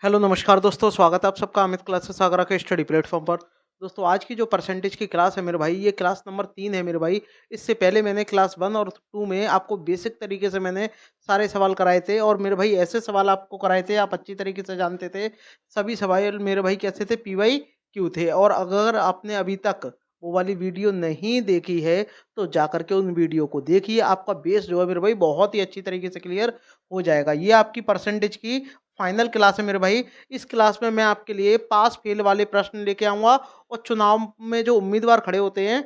Hello नमस्कार दोस्तों, स्वागत है आप सबका अमित क्लासेस आगरा के स्टडी प्लेटफॉर्म पर। दोस्तों आज की जो परसेंटेज की क्लास है मेरे भाई, ये क्लास नंबर 3 है मेरे भाई। इससे पहले मैंने क्लास 1 और 2 में आपको बेसिक तरीके से मैंने सारे सवाल कराए थे और मेरे भाई ऐसे सवाल आपको कराए थे आप अच्छी तरीके से जानते थे। सभी सवाल मेरे भाई कैसे थे, पीवाई क्यू थे। और अगर आपने अभी तक वो वाली वीडियो नहीं देखी है तो जाकर के उन वीडियो को देखिए, आपका बेस जो है मेरे भाई बहुत ही अच्छी तरीके से क्लियर हो जाएगा। ये आपकी परसेंटेज की फाइनल क्लास है मेरे भाई। इस क्लास में मैं आपके लिए पास फेल वाले प्रश्न लेके आऊँगा और चुनाव में जो उम्मीदवार खड़े होते हैं,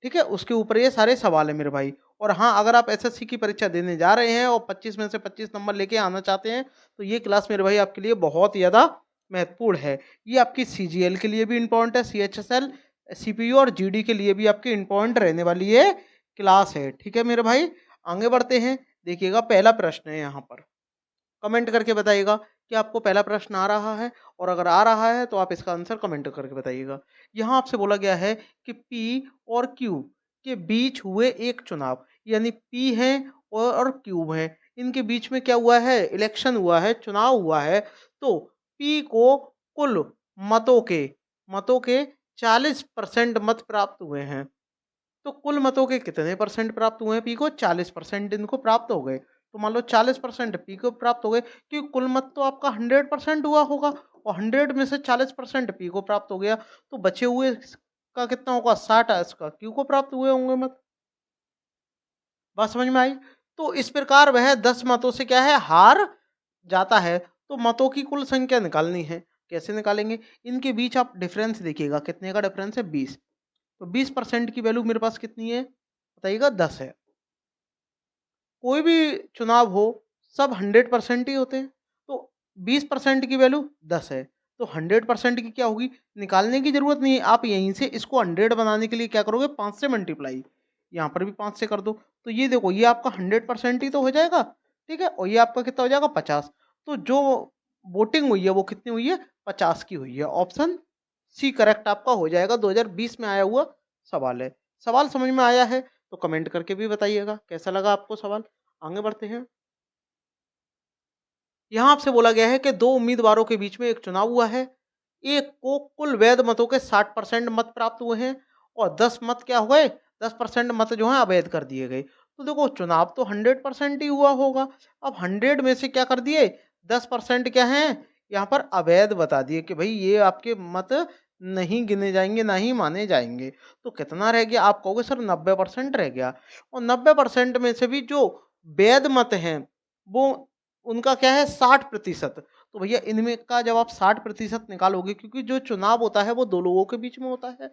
ठीक है? उसके ऊपर ये सारे सवाल हैं मेरे भाई। और हाँ, अगर आप एसएससी की परीक्षा देने जा रहे हैं और 25 में से 25 नंबर लेके आना चाहते हैं, तो ये क्लास मेरे भाई आपके लिए बहुत ही ज़्यादा महत्वपूर्ण है। ये आपकी सीजीएल के लिए भी इम्पोर्टेंट है, सीएचएसएल, सीपीयू और जीडी के लिए भी आपकी इम्पोर्टेंट रहने वाली ये क्लास है। ठीक है मेरे भाई? आगे बढ़ते हैं। देखिएगा पहला प्रश्न है यहाँ पर। कमेंट करके बताइएगा कि आपको पहला प्रश्न आ रहा है, और अगर आ रहा है तो आप इसका आंसर कमेंट करके बताइएगा। यहाँ आपसे बोला गया है कि पी और क्यू के बीच हुए एक चुनाव, यानी पी है और क्यू है, इनके बीच में क्या हुआ है, इलेक्शन हुआ है, चुनाव हुआ है। तो पी को कुल मतों के 40% मत प्राप्त हुए हैं। तो कुल मतों के कितने परसेंट प्राप्त हुए हैं पी को? 40% इनको प्राप्त हो गए। तो मान लो 40% पी को प्राप्त हो गए, क्योंकि कुल मत तो आपका 100% हुआ होगा और 100 में से 40% पी को प्राप्त हो गया, तो बचे हुए का कितना होगा? 60 इसका क्यू को प्राप्त हुए होंगे मत। बात समझ में आई? तो इस प्रकार वह 10 मतों से क्या है, हार जाता है। तो मतों की कुल संख्या निकालनी है। कैसे निकालेंगे? इनके बीच आप डिफरेंस देखिएगा, कितने का डिफरेंस है? 20। तो 20% की वैल्यू मेरे पास कितनी है बताइएगा? 10 है। कोई भी चुनाव हो, सब 100% ही होते हैं। तो 20% की वैल्यू 10 है। तो 100% की क्या होगी? निकालने की ज़रूरत नहीं है। आप यहीं से इसको 100 बनाने के लिए क्या करोगे? 5 से मल्टीप्लाई। यहाँ पर भी 5 से कर दो। तो ये देखो, ये आपका 100% ही तो हो जाएगा, ठीक है? और ये आपका कितना हो जाएगा? 50। तो जो वोटिंग हुई है वो कितनी हुई है? 50 की हुई है। ऑप्शन सी करेक्ट आपका हो जाएगा। 2020 में आया हुआ सवाल है। सवाल समझ में आया है तो कमेंट करके भी बताइएगा कैसा लगा आपको सवाल। आगे बढ़ते हैं। यहाँ आपसे बोला गया है कि दो उम्मीदवारों के बीच में एक चुनाव हुआ है। एक को कुल वैध मतों के 60% मत प्राप्त हुए हैं और 10 मत क्या हो गए? 10% मत जो है अवैध कर दिए गए। तो देखो, चुनाव तो 100% ही हुआ होगा। अब 100 में से क्या कर दिए? 10% क्या है? यहाँ पर अवैध बता दिए कि भाई ये आपके मत नहीं गिने जाएंगे, ना ही माने जाएंगे। तो कितना रह गया? आप कहोगे सर 90% रह गया। और 90% में से भी जो वैध मत हैं, वो उनका क्या है? 60%। तो भैया इनमें का जब आप 60% निकालोगे, क्योंकि जो चुनाव होता है वो 2 लोगों के बीच में होता है।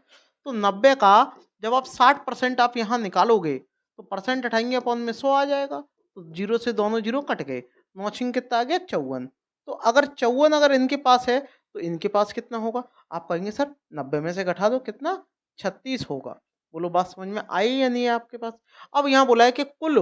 तो 90 का जब आप 60% आप यहाँ निकालोगे, तो परसेंट हटाएँगे अपॉन में 100 आ जाएगा। तो 0 से दोनों 0 कट गए। नौचिंग कितना आ गया? 54। तो अगर 54 अगर इनके पास है, तो इनके पास कितना होगा? आप कहेंगे सर 90 में से घटा दो, कितना? 36 होगा। बोलो बात समझ में आई या नहीं है आपके पास? अब यहाँ बोला है कि कुल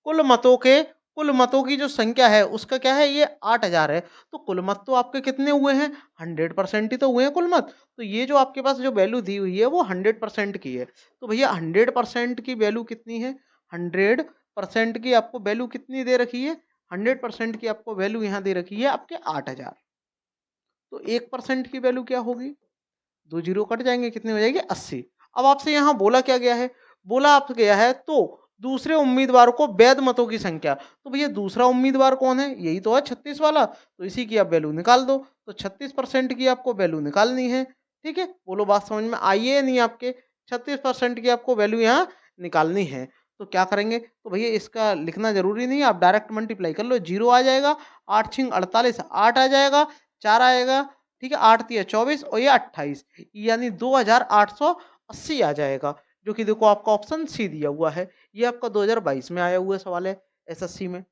कुल मतों के कुल मतों की जो संख्या है उसका क्या है? ये 8000 है। तो कुल मत तो आपके कितने हुए हैं? 100% ही तो हुए हैं कुल मत। तो ये जो आपके पास जो वैल्यू दी हुई है वो 100% की है। तो भैया 100% की वैल्यू कितनी है? 100% की आपको वैल्यू कितनी दे रखी है? 100% की आपको वैल्यू यहाँ दे रखी है आपके 8000। तो 1% की वैल्यू क्या होगी? 2 जीरो कट जाएँगे, कितनी हो जाएगी? 80। अब आपसे यहाँ बोला क्या गया है? बोला आप गया है तो दूसरे उम्मीदवार को वैध मतों की संख्या। तो भैया दूसरा उम्मीदवार कौन है? यही तो है 36 वाला। तो इसी की आप वैल्यू निकाल दो। तो 36% की आपको वैल्यू निकालनी है, ठीक है? बोलो बात समझ में आई है या नहीं आपके? 36% की आपको वैल्यू यहाँ निकालनी है। तो क्या करेंगे? तो भैया इसका लिखना ज़रूरी नहीं है, आप डायरेक्ट मल्टीप्लाई कर लो। 0 आ जाएगा, 8 छिंग 48, 8 आ जाएगा, 4 आएगा, ठीक है? 8 तिया 24 और ये 28, यानी 2880 आ जाएगा, जो कि देखो आपका ऑप्शन सी दिया हुआ है। ये आपका 2022 में आया हुआ सवाल है एसएससी में।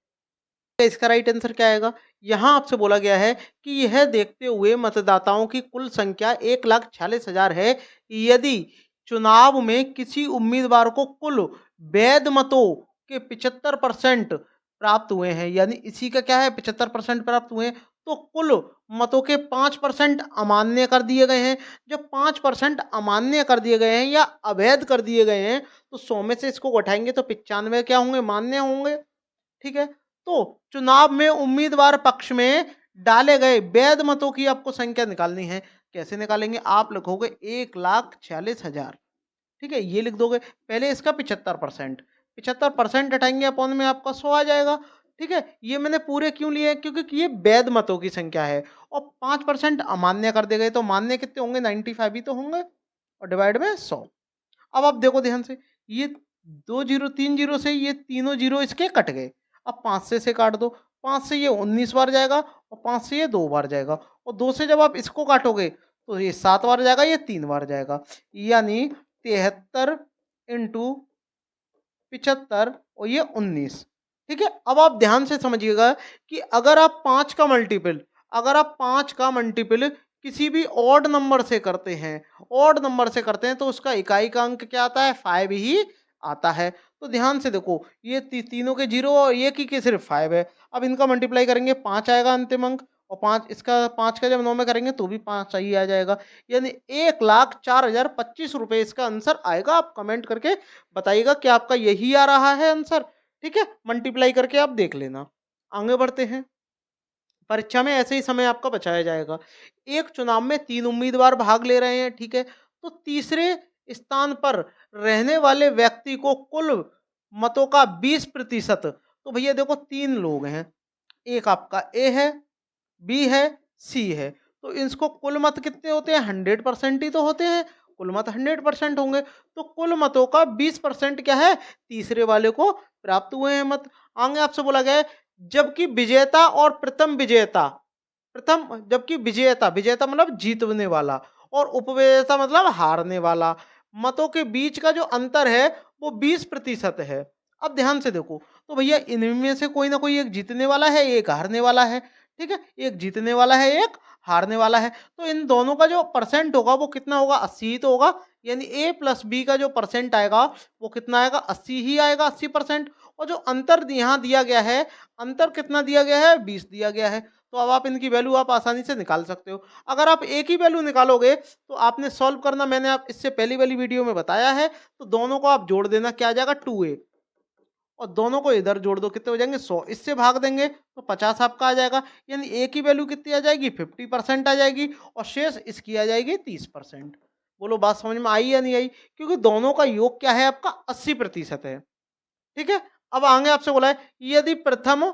इसका राइट आंसर क्या आएगा? यहाँ आपसे बोला गया है कि यह देखते हुए मतदाताओं की कुल संख्या 1,46,000 है, यदि चुनाव में किसी उम्मीदवार को कुल वैध मतों के 75% प्राप्त हुए हैं, यानी इसी का क्या है? 75% प्राप्त हुए हैं, तो कुल मतों के 5% अमान्य कर दिए गए हैं। जब 5% अमान्य कर दिए गए हैं या अवैध कर दिए गए हैं, तो 100 में से इसको घटाएंगे तो 95 क्या होंगे? मान्य होंगे, ठीक है? तो चुनाव में उम्मीदवार पक्ष में डाले गए वैध मतों की आपको संख्या निकालनी है। कैसे निकालेंगे? आप लिखोगे 1,46,000, ठीक है, ये लिख दोगे। पहले इसका 75%, 75% हटाएंगे अपॉन में आपका 100 आ जाएगा, ठीक है। ये मैंने पूरे क्यों लिए? क्योंकि ये वैध मतों की संख्या है और 5% अमान्य कर दे गए, तो मान्य कितने होंगे? 95 ही तो होंगे, और डिवाइड में 100। अब आप देखो ध्यान से, ये 2 जीरो 3 जीरो से ये तीनों जीरो इसके कट गए। अब 5 से काट दो, 5 से ये 19 बार जाएगा और 5 से ये 2 बार जाएगा, और 2 से जब आप इसको काटोगे तो ये 7 बार जाएगा, ये 3 बार जाएगा, यानी 73 इंटू 75 और ये 19, ठीक है। अब आप ध्यान से समझिएगा कि अगर आप 5 का मल्टीपल किसी भी ऑड नंबर से करते हैं, तो उसका इकाई का अंक क्या आता है? 5 ही आता है। तो ध्यान से देखो, ये तीनों के जीरो और एक ही के सिर्फ 5 है। अब इनका मल्टीप्लाई करेंगे, 5 आएगा अंतिम अंक, और 5 का जब 9 में करेंगे तो भी 5 ही आ जाएगा, यानी 1,04,025 इसका आंसर आएगा। आप कमेंट करके बताइएगा कि आपका यही आ रहा है आंसर, ठीक है। मल्टीप्लाई करके आप देख लेना। आगे बढ़ते हैं। परीक्षा में ऐसे ही समय आपका बचाया जाएगा। एक चुनाव में 3 उम्मीदवार भाग ले रहे हैं, ठीक है। तो तीसरे स्थान पर रहने वाले व्यक्ति को कुल मतों का 20%, तो भैया देखो 3 लोग हैं, एक आपका ए है, बी है, सी है, तो इसको कुल मत कितने होते हैं? 100% ही तो होते हैं, कुल मत 100% होंगे, तो कुल मतों का 20% क्या है? तीसरे वाले को प्राप्त हुए हैं मत। आगे आपसे बोला गया है, जबकि विजेता और प्रथम विजेता, जबकि विजेता विजेता मतलब जीतने वाला, और उपविजेता मतलब हारने वाला, मतों के बीच का जो अंतर है वो 20% है। अब ध्यान से देखो, तो भैया इनमें से कोई ना कोई एक जीतने वाला है, एक हारने वाला है, ठीक है, एक जीतने वाला है, एक हारने वाला है, तो इन दोनों का जो परसेंट होगा वो कितना होगा? 80 ही तो होगा, यानी ए प्लस बी का जो परसेंट आएगा वो कितना आएगा? 80 ही आएगा, 80%। और जो अंतर यहाँ दिया गया है, अंतर कितना दिया गया है? 20 दिया गया है। तो अब आप इनकी वैल्यू आप आसानी से निकाल सकते हो। अगर आप एक ही वैल्यू निकालोगे तो आपने सॉल्व करना, मैंने आप इससे पहली वाली वीडियो में बताया है, तो दोनों को आप जोड़ देना, क्या आ जाएगा? 2a, और दोनों को इधर जोड़ दो, कितने हो जाएंगे? 100, इससे भाग देंगे तो 50 आपका आ जाएगा, यानी ए की वैल्यू कितनी आ जाएगी? 50% आ जाएगी, और शेष इसकी आ जाएगी 30%। बोलो बात समझ में आई या नहीं आई? क्योंकि दोनों का योग क्या है? आपका 80% है, ठीक है। अब आगे आपसे बोला है, यदि प्रथम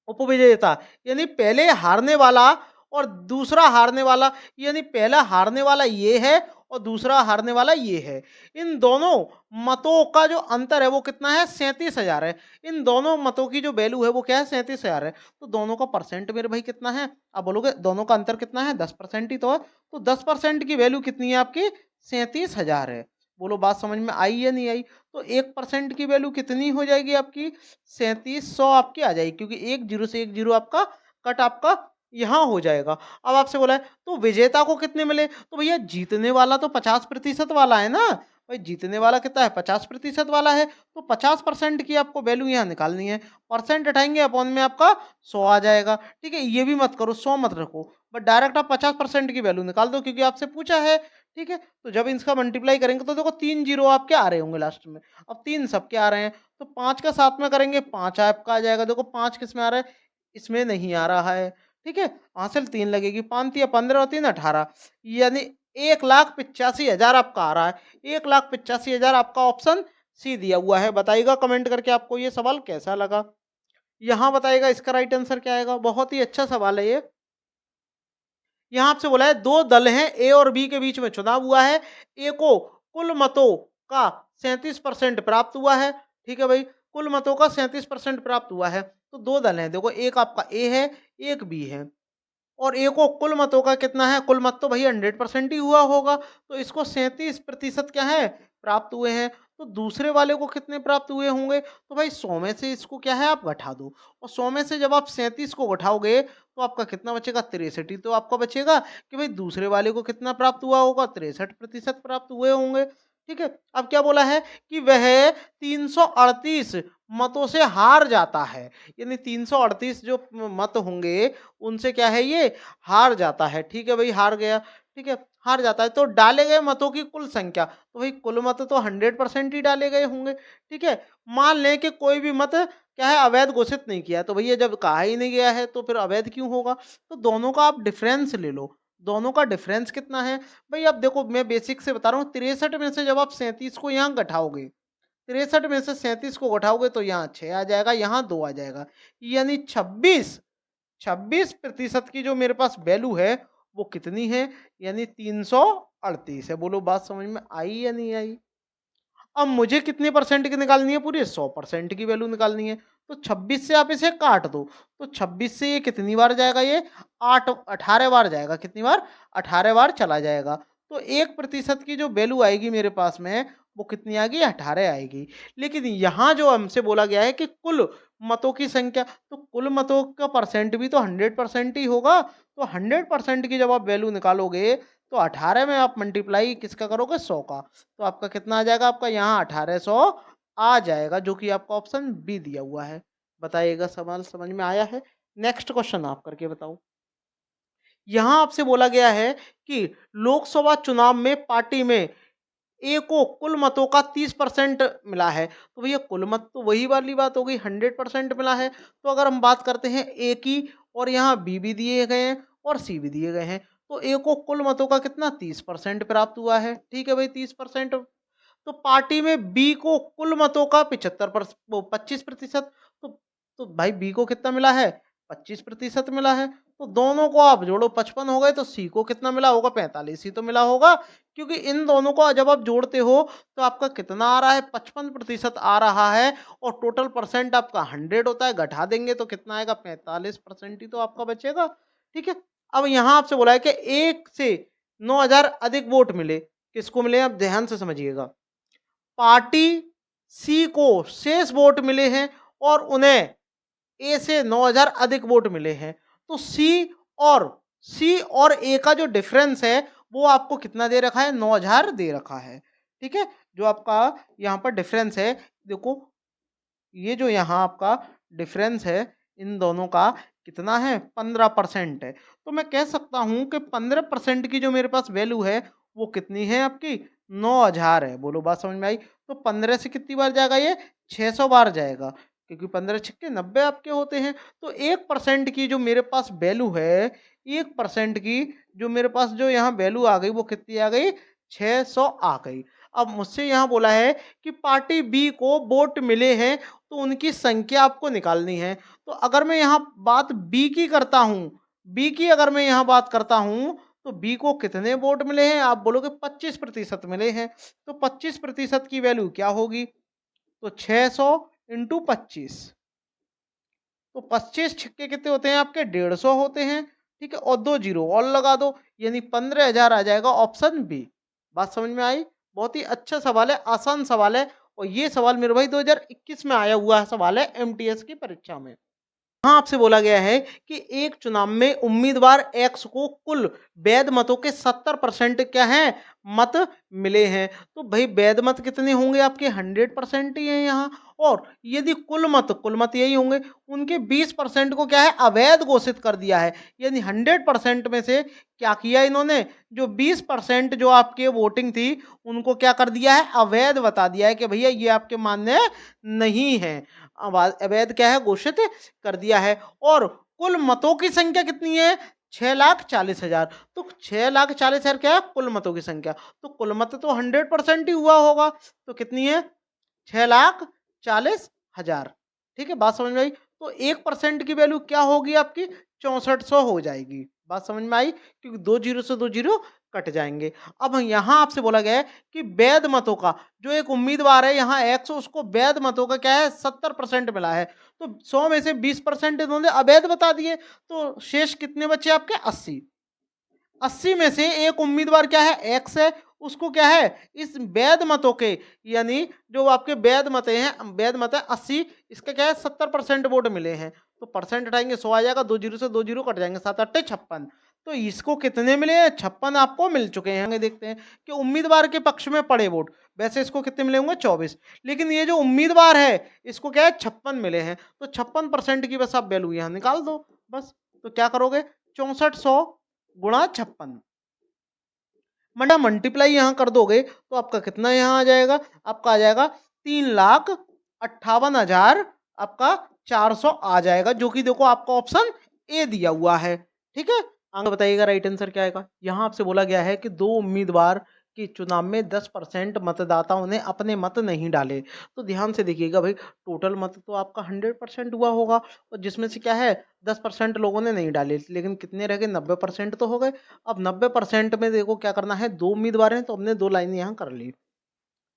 उपविजेता यानी पहले हारने वाला और दूसरा हारने वाला, यानी पहला हारने वाला ये है और दूसरा हारने वाला ये है, इन दोनों मतों का जो अंतर है वो कितना है? 37,000 है। इन दोनों मतों की जो वैल्यू है वो क्या है? 37,000 है। तो दोनों का परसेंट मेरे भाई कितना है? आप बोलोगे दोनों का अंतर कितना है? 10% ही तो है, तो 10% की वैल्यू कितनी है आपकी? 37,000 है। बोलो बात समझ में आई या नहीं आई? तो 1% की वैल्यू कितनी हो जाएगी आपकी? 3700 आपकी आ जाएगी, क्योंकि एक जीरो से एक जीरो आपका कट आपका यहाँ हो जाएगा। अब आपसे बोला है तो विजेता को कितने मिले? तो भैया जीतने वाला तो 50% वाला है ना, भाई जीतने वाला कितना है? 50% वाला है, तो 50% की आपको वैल्यू यहाँ निकालनी है। परसेंट हटाएंगे अपॉन में आपका 100 आ जाएगा, ठीक है। ये भी मत करो, 100 मत रखो, बट डायरेक्ट आप 50% की वैल्यू निकाल दो, क्योंकि आपसे पूछा है, ठीक है। तो जब इसका मल्टीप्लाई करेंगे तो देखो 3 जीरो आपके आ रहे होंगे लास्ट में, अब 3 सबके आ रहे हैं, तो 5 का 7 में करेंगे 5 आपका आ जाएगा। देखो 5 किस में आ रहा है? इसमें नहीं आ रहा है, ठीक है। हासिल 3 लगेगी, 5 या 15 और 3 18, यानी 1,85,000 आपका आ रहा है। 1,85,000 आपका ऑप्शन सी दिया हुआ है। बताइएगा कमेंट करके आपको ये सवाल कैसा लगा। यहाँ बताइएगा इसका राइट आंसर क्या आएगा। बहुत ही अच्छा सवाल है ये। यहाँ आपसे बोला है दो दल हैं, ए और बी के बीच में चुनाव हुआ है, ए को कुल मतों का 37% प्राप्त हुआ है, ठीक है भाई, कुल मतों का 37% प्राप्त हुआ है। तो दो दल हैं, देखो एक आपका ए है, एक बी है, और ए को कुल मतों का कितना है? कुल मत तो भैया 100% ही हुआ होगा, तो इसको 37% क्या है? प्राप्त हुए हैं। तो दूसरे वाले को कितने प्राप्त हुए होंगे? तो भाई 100 में से इसको क्या है? आप घटा दो, और 100 में से जब आप 37 को घटाओगे तो आपका कितना बचेगा? 63 ही तो आपका बचेगा, कि भाई दूसरे वाले को कितना प्राप्त हुआ होगा? 63% प्राप्त हुए होंगे, ठीक है। अब क्या बोला है कि वह 338 मतों से हार जाता है, यानी 338 जो मत होंगे उनसे क्या है? ये हार जाता है, ठीक है भाई, हार गया, ठीक है, हार जाता है। तो डाले गए मतों की कुल संख्या, तो भाई कुल मत तो 100% ही डाले गए होंगे, ठीक है। मान लें कि कोई भी मत क्या है, अवैध घोषित नहीं किया है। तो भैया जब कहा ही नहीं गया है तो फिर अवैध क्यों होगा? तो दोनों का आप डिफरेंस ले लो। दोनों का डिफरेंस कितना है? भई अब देखो मैं बेसिक से बता रहा हूँ, 63 में से जब आप 37 को यहाँ घटाओगे, 63 में से 37 को घटाओगे तो यहाँ 6 आ जाएगा, यहाँ 2 आ जाएगा। यानी 26% की जो मेरे पास वैल्यू है वो कितनी है? यानी 338 है। बोलो बात समझ में आई या नहीं आई? अब मुझे कितने परसेंट की निकालनी है? पूरे 100% की वैल्यू निकालनी है। तो 26 से आप इसे काट दो। तो 26 से ये कितनी बार जाएगा? ये 18 बार जाएगा। कितनी बार? 18 बार चला जाएगा। तो 1% की जो वैल्यू आएगी मेरे पास में, वो कितनी आएगी? 18 आएगी। लेकिन यहाँ जो हमसे बोला गया है कि कुल मतों की संख्या, तो कुल मतों का परसेंट भी तो 100% ही होगा। तो 100% की जब आप वैल्यू निकालोगे तो 18 में आप मल्टीप्लाई किसका करोगे? 100 का। तो आपका कितना आ जाएगा? आपका यहाँ 1800 आ जाएगा, जो कि आपका ऑप्शन बी दिया हुआ है। बताइएगा, सवाल समझ में आया है? नेक्स्ट क्वेश्चन आप करके बताओ। यहाँ आपसे बोला गया है कि लोकसभा चुनाव में पार्टी में ए को कुल मतों का 30% मिला है। तो भैया कुल मत तो वही वाली बात हो गई, 100% मिला है। तो अगर हम बात करते हैं ए की, और यहाँ बी भी दिए गए हैं और सी भी दिए गए हैं, तो ए को कुल मतों का कितना? 30% प्राप्त हुआ है। ठीक है भाई, 30%। तो पार्टी में बी को कुल मतों का 25%। तो भाई बी को कितना मिला है? 25% मिला है। तो दोनों को आप जोड़ो, 55 हो गए। तो सी को कितना मिला होगा? 45 ही तो मिला होगा, क्योंकि इन दोनों को जब आप जोड़ते हो तो आपका कितना आ रहा है? 55% आ रहा है। और टोटल परसेंट आपका 100 होता है, घटा देंगे तो कितना आएगा? 45% ही तो आपका बचेगा। ठीक है। अब यहाँ आपसे बोला है कि 1 से 9000 अधिक वोट मिले। किसको मिले? आप ध्यान से समझिएगा। पार्टी सी को शेष वोट मिले हैं और उन्हें ए से 9000 अधिक वोट मिले हैं। तो और सी और ए का जो डिफरेंस है वो आपको कितना दे रखा है? 9000 दे रखा है। ठीक है। जो आपका यहाँ पर डिफरेंस है, देखो ये जो यहाँ आपका डिफरेंस है इन दोनों का, कितना है? 15% है। तो मैं कह सकता हूँ कि 15% की जो मेरे पास वैल्यू है वो कितनी है आपकी? 9000 है। बोलो बात समझ में आई? तो 15 से कितनी बार जाएगा ये? 600 बार जाएगा, क्योंकि 15 छक्के 90 आपके होते हैं। तो 1% की जो मेरे पास वैल्यू है, 1% की जो मेरे पास जो यहाँ वैल्यू आ गई वो कितनी आ गई? 600 आ गई। अब मुझसे यहाँ बोला है कि पार्टी बी को वोट मिले हैं, तो उनकी संख्या आपको निकालनी है। तो अगर मैं यहाँ बात बी की करता हूँ, बी की अगर मैं यहाँ बात करता हूँ, तो बी को कितने वोट मिले हैं? आप बोलोगे 25% मिले हैं। तो 25% की वैल्यू क्या होगी? तो 600 इंटू 25। तो 25 छक्के कितने होते हैं आपके? 150 होते हैं। ठीक है। और 2 जीरो और लगा दो, यानी 15,000 आ जाएगा, ऑप्शन बी। बात समझ में आई? बहुत ही अच्छा सवाल है, आसान सवाल है। और ये सवाल मेरे भाई 2021 में आया हुआ सवाल है एमटीएस की परीक्षा में। यहाँ आपसे बोला गया है कि एक चुनाव में उम्मीदवार एक्स को कुल वैध मतों के 70% क्या है? मत मिले हैं। तो भाई वैध मत कितने होंगे आपके? 100% ही है यहाँ। और यदि कुल मत यही होंगे, उनके 20% को क्या है? अवैध घोषित कर दिया है। यानी 100% में से क्या किया इन्होंने? जो 20% जो आपके वोटिंग थी उनको क्या कर दिया है? अवैध बता दिया है कि भैया ये आपके मान्य नहीं है। अवैध क्या है? घोषित कर दिया है। और कुल मतों की संख्या कितनी है? 6,40,000। तो 6,40,000 क्या है? कुल मतों की संख्या। तो कुल मत तो 100% ही हुआ होगा। तो कितनी है? 6,40,000। ठीक है। बात समझ में आई? तो 1% की वैल्यू क्या होगी आपकी? 6400 हो जाएगी। बात समझ में आई? क्योंकि 2 जीरो से 2 जीरो कट जाएंगे। अब यहाँ आपसे बोला गया है कि वैध मतों का जो एक उम्मीदवार है यहाँ एक्स, उसको वैध मतों का क्या है? 70% मिला है। तो 100 में से 20% इन्होंने अवैध बता दिए। तो शेष कितने बचे आपके? 80। 80 में से एक उम्मीदवार क्या है? एक्स है। उसको क्या है? इस वैध मतों के, यानी जो आपके वैध मत हैं, वैध मत है 80, इसका क्या है? 70% वोट मिले हैं। तो परसेंट हटाएंगे, 100 आ जाएगा, 2 जीरो से 2 जीरो कट जाएंगे, 7 8 56। तो इसको कितने मिले हैं? 56 आपको मिल चुके हैं। आगे देखते हैं कि उम्मीदवार के पक्ष में पड़े वोट। वैसे इसको कितने मिले होंगे? 24। लेकिन ये जो उम्मीदवार है इसको क्या है? 56 मिले हैं। तो 56% की बस आप वैल्यू यहाँ निकाल दो बस। तो क्या करोगे? 6400 गुणा 56, मंडा मल्टीप्लाई यहाँ कर दोगे तो आपका कितना यहाँ आ जाएगा? आपका आ जाएगा 3,58,000 आपका 400 आ जाएगा, जो कि देखो आपका ऑप्शन ए दिया हुआ है। ठीक है, आगे बताइएगा राइट आंसर क्या आएगा। यहाँ आपसे बोला गया है कि दो उम्मीदवार के चुनाव में 10% मतदाताओं ने अपने मत नहीं डाले। तो ध्यान से देखिएगा भाई, टोटल मत तो आपका 100% हुआ होगा, और जिसमें से क्या है 10% लोगों ने नहीं डाले, लेकिन कितने रह गए 90% तो हो गए। अब 90% में देखो क्या करना है, दो उम्मीदवार हैं तो हमने दो लाइनें यहाँ कर ली।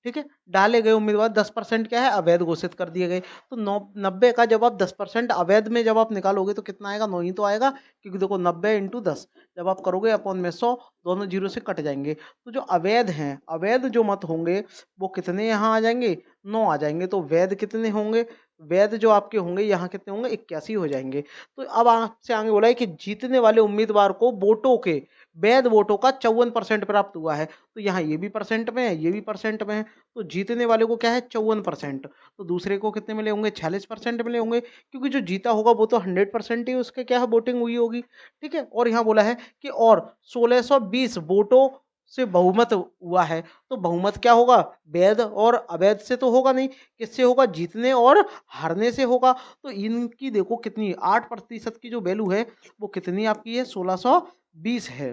ठीक है, डाले गए उम्मीदवार 10% क्या है अवैध घोषित कर दिए गए। तो 90 का जब आप 10% अवैध में जब आप निकालोगे तो कितना आएगा, 9 ही तो आएगा, क्योंकि देखो 90 इंटू 10 जब आप करोगे अपॉन में 100, दोनों जीरो से कट जाएंगे। तो जो अवैध हैं, अवैध जो मत होंगे वो कितने यहाँ आ जाएंगे, 9 आ जाएंगे। तो वैध कितने होंगे, वैध जो आपके होंगे यहाँ कितने होंगे, 81 हो जाएंगे। तो अब आपसे आगे बोला है कि जीतने वाले उम्मीदवार को वोटों के, वैध वोटों का 54% प्राप्त हुआ है। तो यहाँ ये भी परसेंट में है, ये भी परसेंट में है। तो जीतने वाले को क्या है 54%, तो दूसरे को कितने मिले होंगे 46% मिले होंगे, क्योंकि जो जीता होगा वो तो 100% ही उसके क्या है वोटिंग हुई होगी। ठीक है, और यहाँ बोला है कि और 1620 वोटों से बहुमत हुआ है। तो बहुमत क्या होगा, वैध और अवैध से तो होगा नहीं, किससे होगा, जीतने और हारने से होगा। तो इनकी देखो कितनी 8% की जो वैल्यू है वो कितनी आपकी है 1620 है।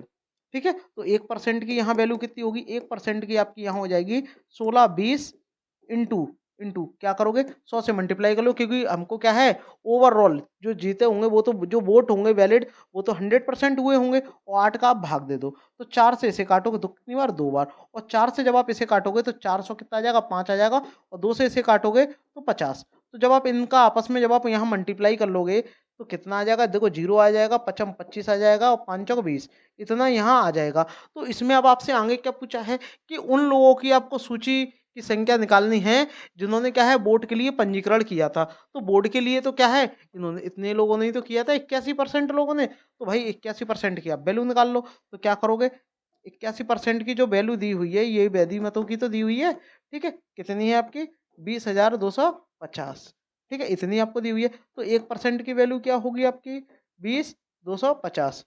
ठीक है, तो 1% की यहाँ वैल्यू कितनी होगी, 1% की आपकी यहाँ हो जाएगी 1620 इंटू इंटू क्या करोगे 100 से मल्टीप्लाई कर लो, क्योंकि हमको क्या है ओवरऑल जो जीते होंगे वो तो, जो वोट होंगे वैलिड वो तो 100% हुए होंगे, और 8 का आप भाग दे दो। तो 4 से इसे काटोगे तो कितनी बार, 2 बार, और 4 से जब आप इसे काटोगे तो 400 कितना आ जाएगा 5 आ जाएगा, और 2 से इसे काटोगे तो 50। तो जब आप इनका आपस में जब आप यहाँ मल्टीप्लाई कर लोगे तो कितना आ जाएगा, देखो जीरो आ जाएगा, पचम 25 आ जाएगा, और 5 20, इतना यहाँ आ जाएगा। तो इसमें अब आपसे आगे क्या पूछा है कि उन लोगों की आपको सूची की संख्या निकालनी है जिन्होंने क्या है वोट के लिए पंजीकरण किया था। तो बोर्ड के लिए तो क्या है, इन्होंने इतने लोगों ने ही तो किया था, 81% लोगों ने। तो भाई 81% की आप वैल्यू निकाल लो। तो क्या करोगे, 81% की जो वैल्यू दी हुई है ये वैधी मतों की तो दी हुई है। ठीक है, कितनी है आपकी 20,250। ठीक है, इतनी आपको दी हुई है। तो 1% की वैल्यू क्या होगी आपकी 20,250।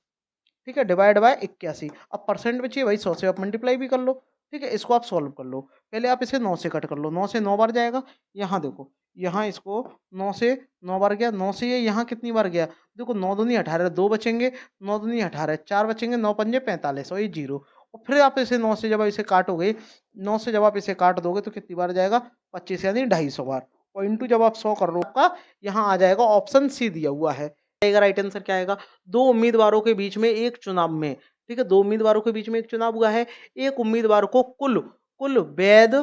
ठीक है, डिवाइड बाय 81। अब परसेंट में चाहिए भाई 100 से आप मल्टीप्लाई भी कर लो। ठीक है, इसको आप सॉल्व कर लो। पहले आप इसे 9 से कट कर लो, 9 से 9 बार जाएगा। यहाँ देखो, यहाँ इसको 9 से 9 बार गया, 9 से ये यहाँ कितनी बार गया, देखो 9 दूनी 18, 2 बचेंगे, 9 दूनी 18, 4 बचेंगे, 9 पंजे 45 और ये जीरो। और फिर आप इसे 9 से जब आप इसे काटोगे, 9 से जब आप इसे काट दोगे तो कितनी बार जाएगा 25, यानी 250 बार। और इंटू जब आप 100 कर लो आपका यहाँ आ जाएगा ऑप्शन सी दिया हुआ है। राइट आंसर क्या आएगा, दो उम्मीदवारों के बीच में एक चुनाव में, ठीक है, दो उम्मीदवारों के बीच में एक चुनाव हुआ है, एक उम्मीदवार को कुल कुल वैध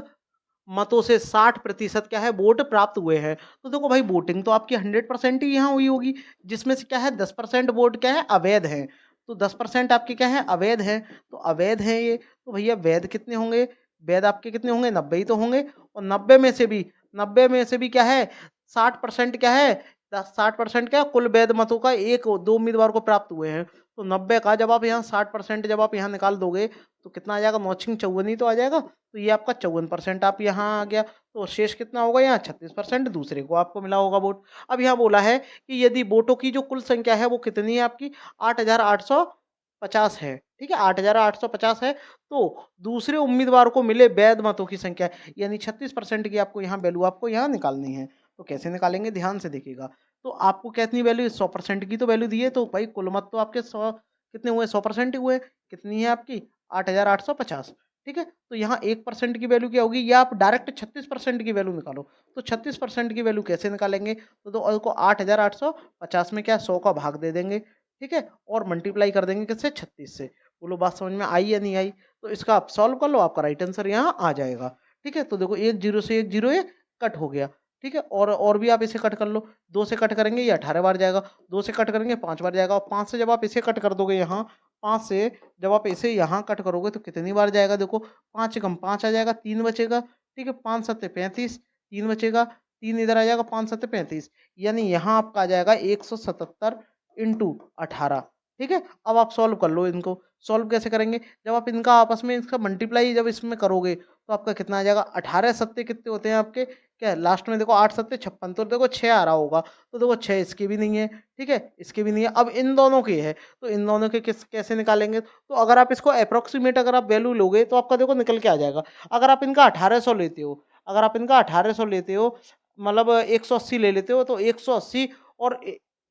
मतों से 60% क्या है वोट प्राप्त हुए हैं। तो देखो भाई वोटिंग तो आपकी 100% ही यहाँ हुई होगी, जिसमें से क्या है 10% वोट क्या है अवैध है। तो 10% आपके क्या है अवैध है, तो अवैध है ये। तो भैया वैध कितने होंगे, वैध आपके कितने होंगे 90 ही तो होंगे। और 90 में से भी क्या है 60% क्या है, 60% क्या कुल वैध मतों का एक दो उम्मीदवार को प्राप्त हुए हैं। तो 90 का जब आप यहाँ 60% जब आप यहाँ निकाल दोगे तो कितना आ जाएगा, 9 ही तो आ जाएगा। तो ये आपका 54% आप यहाँ आ गया। तो शेष कितना होगा यहाँ 36% दूसरे को आपको मिला होगा वोट। अब यहाँ बोला है कि यदि वोटों की जो कुल संख्या है वो कितनी है आपकी 8,850 है। ठीक है, 8,850 है। तो दूसरे उम्मीदवार को मिले वैध मतों की संख्या, यानी 36% की आपको यहाँ वैल्यू आपको यहाँ निकालनी है। तो कैसे निकालेंगे, ध्यान से देखिएगा। तो आपको कितनी वैल्यू 100% की तो वैल्यू दी है, तो भाई कुल मत तो आपके 100 कितने हुए 100% ही हुए। कितनी है आपकी 8,850। ठीक है, तो यहाँ 1% की वैल्यू क्या होगी, या आप डायरेक्ट 36% की वैल्यू निकालो। तो 36% की वैल्यू कैसे निकालेंगे, तो 8,850 में क्या 100 का भाग दे देंगे। ठीक है, और मल्टीप्लाई कर देंगे किससे 36 से। बोलो बात समझ में आई या नहीं आई। तो इसका आप सॉल्व कर लो, आपका राइट आंसर यहाँ आ जाएगा। ठीक है, तो देखो एक जीरो से एक जीरो ये कट हो गया। ठीक है, और भी आप इसे कट कर लो, 2 से कट करेंगे ये 18 बार जाएगा, 2 से कट करेंगे 5 बार जाएगा, और 5 से जब आप इसे कट कर दोगे यहाँ, 5 से जब आप इसे यहाँ कट करोगे तो कितनी बार जाएगा, देखो 5 कम 5 आ जाएगा, 3 बचेगा। ठीक है, 5 सत्ते 35, 3 बचेगा, 3 इधर आ जाएगा, 5 सत्ते 35, यानी यहाँ आपका आ जाएगा 177 इंटू 18। ठीक है, अब आप सॉल्व कर लो इनको। सॉल्व कैसे करेंगे, जब आप इनका आपस में इसका मल्टीप्लाई जब इसमें करोगे तो आपका कितना आ जाएगा, 18 सत्ते कितने होते हैं आपके, क्या है लास्ट में देखो 8 सत्ते 56, तो देखो 6 आ रहा होगा। तो देखो 6 इसकी भी नहीं है। ठीक है, इसकी भी नहीं है। अब इन दोनों की है, तो इन दोनों के किस कैसे निकालेंगे, तो अगर आप इसको अप्रोक्सीमेट अगर आप वैल्यू लोगे तो आपका देखो निकल के आ जाएगा। अगर आप इनका 1800 लेते हो, अगर आप इनका 1800 लेते हो मतलब 180 ले लेते हो तो 180 और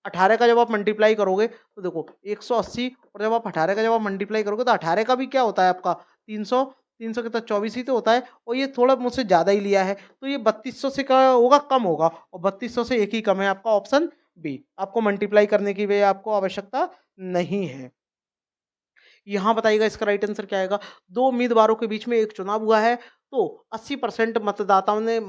18 का जब आप मल्टीप्लाई करोगे तो देखो 180 और जब आप 18 का जब आप मल्टीप्लाई करोगे तो 18 का भी क्या होता है आपका 300, 300 कितना 24 ही तो होता है, और ये थोड़ा मुझसे ज़्यादा ही लिया है तो ये 3200 से क्या होगा, कम होगा, और 3200 से एक ही कम है आपका ऑप्शन बी। आपको मल्टीप्लाई करने की भी आपको आवश्यकता नहीं है। यहाँ बताइएगा इसका राइट आंसर क्या आएगा। दो उम्मीदवारों के बीच में एक चुनाव हुआ है तो 80% मतदाताओं ने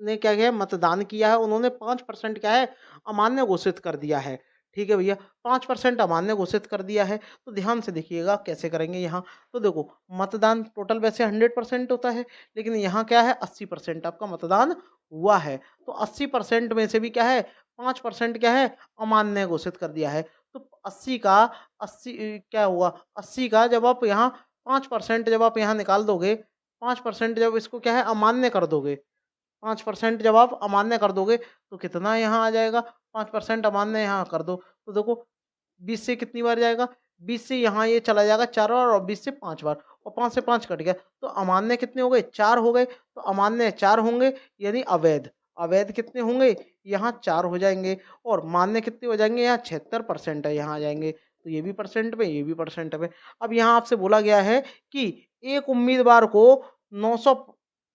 क्या किया है, मतदान किया है। उन्होंने 5% क्या है, अमान्य घोषित कर दिया है। ठीक है भैया, 5% अमान्य घोषित कर दिया है। तो ध्यान से देखिएगा कैसे करेंगे यहाँ। तो देखो मतदान टोटल वैसे 100% होता है, लेकिन यहाँ क्या है 80% आपका मतदान हुआ है। तो 80% में से भी क्या है 5% क्या है, अमान्य घोषित कर दिया है। तो 80 का 80 क्या हुआ, 80 का जब आप यहाँ 5% जब आप यहाँ निकाल दोगे, 5% जब इसको क्या है अमान्य कर दोगे, 5% जब आप अमान्य कर दोगे तो कितना यहाँ आ जाएगा, 5% अमान्य यहाँ कर दो तो देखो 20 से कितनी बार जाएगा, 20 से यहाँ ये चला जाएगा 4 बार और 20 से 5 बार, और 5 से 5 कट गया तो अमान्य कितने हो गए, 4 हो गए। तो अमान्य 4 होंगे, यानी अवैध, अवैध कितने होंगे, यहाँ 4 हो जाएंगे, और मान्य कितने हो जाएंगे, यहाँ 76% है, यहाँ आ जाएंगे। तो ये भी परसेंट में, ये भी परसेंट में। अब यहाँ आपसे बोला गया है कि एक उम्मीदवार को 900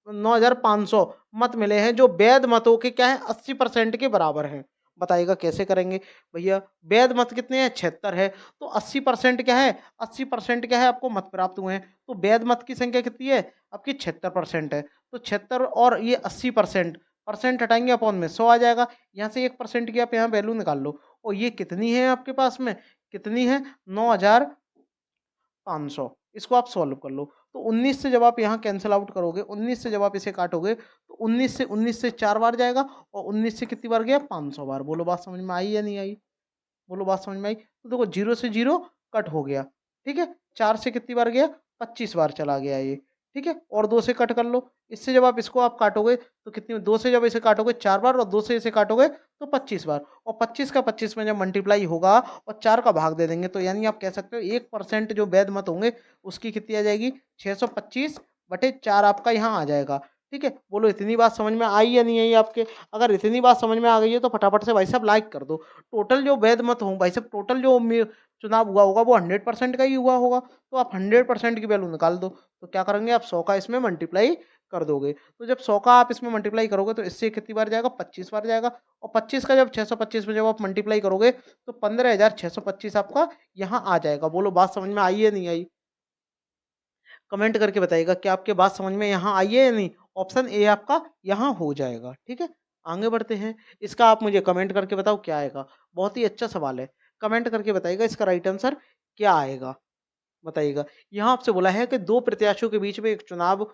9500 मत मिले हैं जो वैध मतों के क्या है 80% के बराबर हैं। बताइएगा कैसे करेंगे भैया। वैध मत कितने हैं, 76 है। तो 80% क्या है, 80% क्या है आपको मत प्राप्त हुए हैं। तो वैध मत की संख्या कितनी है आपकी, 76% है। तो 76 और ये 80%, परसेंट हटाएंगे अपॉन में 100 आ जाएगा। यहाँ से 1% की आप यहाँ वैल्यू निकाल लो, और ये कितनी है आपके पास में, कितनी है 9500। इसको आप सॉल्व कर लो। तो 19 से जब आप यहाँ कैंसिल आउट करोगे, 19 से जब आप इसे काटोगे तो 19 से 4 बार जाएगा, और 19 से कितनी बार गया, 500 बार। बोलो बात समझ में आई या नहीं आई, बोलो बात समझ में आई। तो देखो 0 से 0 कट हो गया, ठीक है। 4 से कितनी बार गया, 25 बार चला गया ये, ठीक है। और 2 से कट कर लो। इससे जब आप इसको आप काटोगे तो कितनी, 2 से जब इसे काटोगे 4 बार, और 2 से इसे काटोगे तो 25 बार, और 25 का 25 में जब मल्टीप्लाई होगा और 4 का भाग दे देंगे तो यानी आप कह सकते हो 1% जो वैध मत होंगे उसकी कितनी आ जाएगी, 625/4 आपका यहाँ आ जाएगा। ठीक है, बोलो इतनी बात समझ में आई या नहीं आई आपके। अगर इतनी बात समझ में आ गई है तो फटाफट से भाई साहब लाइक कर दो। टोटल जो वैध मत हों भाई साहब, टोटल जो चुनाव हुआ होगा वो 100% का ही हुआ होगा, तो आप 100% की वैल्यू निकाल दो। तो क्या करेंगे आप 100 का इसमें मल्टीप्लाई कर दोगे। तो जब 100 का आप इसमें मल्टीप्लाई करोगे तो इससे कितनी बार जाएगा, 25 बार जाएगा, और 25 का जब 625 में जब आप मल्टीप्लाई करोगे तो 15,625 आपका यहाँ आ जाएगा। बोलो बात समझ में आई है नहीं आई, कमेंट करके बताइएगा कि आपके बात समझ में यहाँ आई है या नहीं। ऑप्शन ए आपका यहाँ हो जाएगा। ठीक है, आगे बढ़ते हैं। इसका आप मुझे कमेंट करके बताओ क्या आएगा। बहुत ही अच्छा सवाल है, कमेंट करके बताइएगा इसका राइट आंसर क्या आएगा। बताइएगा। यहाँ आपसे बोला है कि दो प्रत्याशियों के बीच में एक चुनाव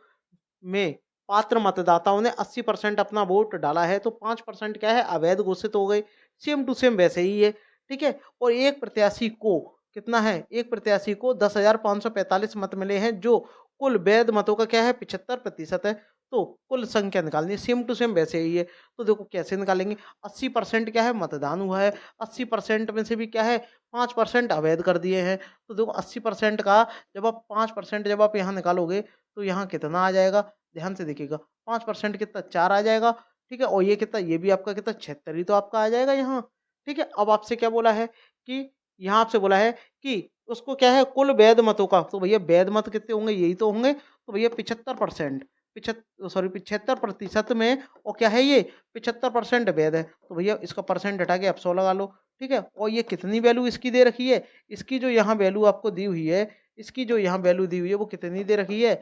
में पात्र मतदाताओं ने 80% अपना वोट डाला है तो 5% क्या है अवैध घोषित हो गए। सेम टू सेम वैसे ही है। ठीक है, और एक प्रत्याशी को कितना है, एक प्रत्याशी को 10,545 मत मिले हैं जो कुल वैध मतों का क्या है 75% है। तो कुल संख्या निकालनी है, सेम टू सेम वैसे ही है। तो देखो कैसे निकालेंगे, 80% क्या है मतदान हुआ है, 80% में से भी क्या है 5% अवैध कर दिए हैं। तो देखो 80% का जब आप 5% जब आप यहाँ निकालोगे तो यहाँ कितना आ जाएगा, ध्यान से देखिएगा। 5% कितना, 4 आ जाएगा। ठीक है, और ये कितना, ये भी आपका कितना 76 ही तो आपका आ जाएगा यहाँ। ठीक है, अब आपसे क्या बोला है कि यहाँ आपसे बोला है कि उसको क्या है कुल वैध मतों का, तो भैया वैध मत कितने होंगे, यही तो होंगे। तो भैया 75%, 75% में, और क्या है ये 75% वैध है। तो भैया इसका परसेंट हटा के आप 100 लगा लो। ठीक है, और ये कितनी वैल्यू इसकी दे रखी है, इसकी जो यहाँ वैल्यू आपको दी हुई है, इसकी जो यहाँ वैल्यू दी हुई है वो कितनी दे रखी है,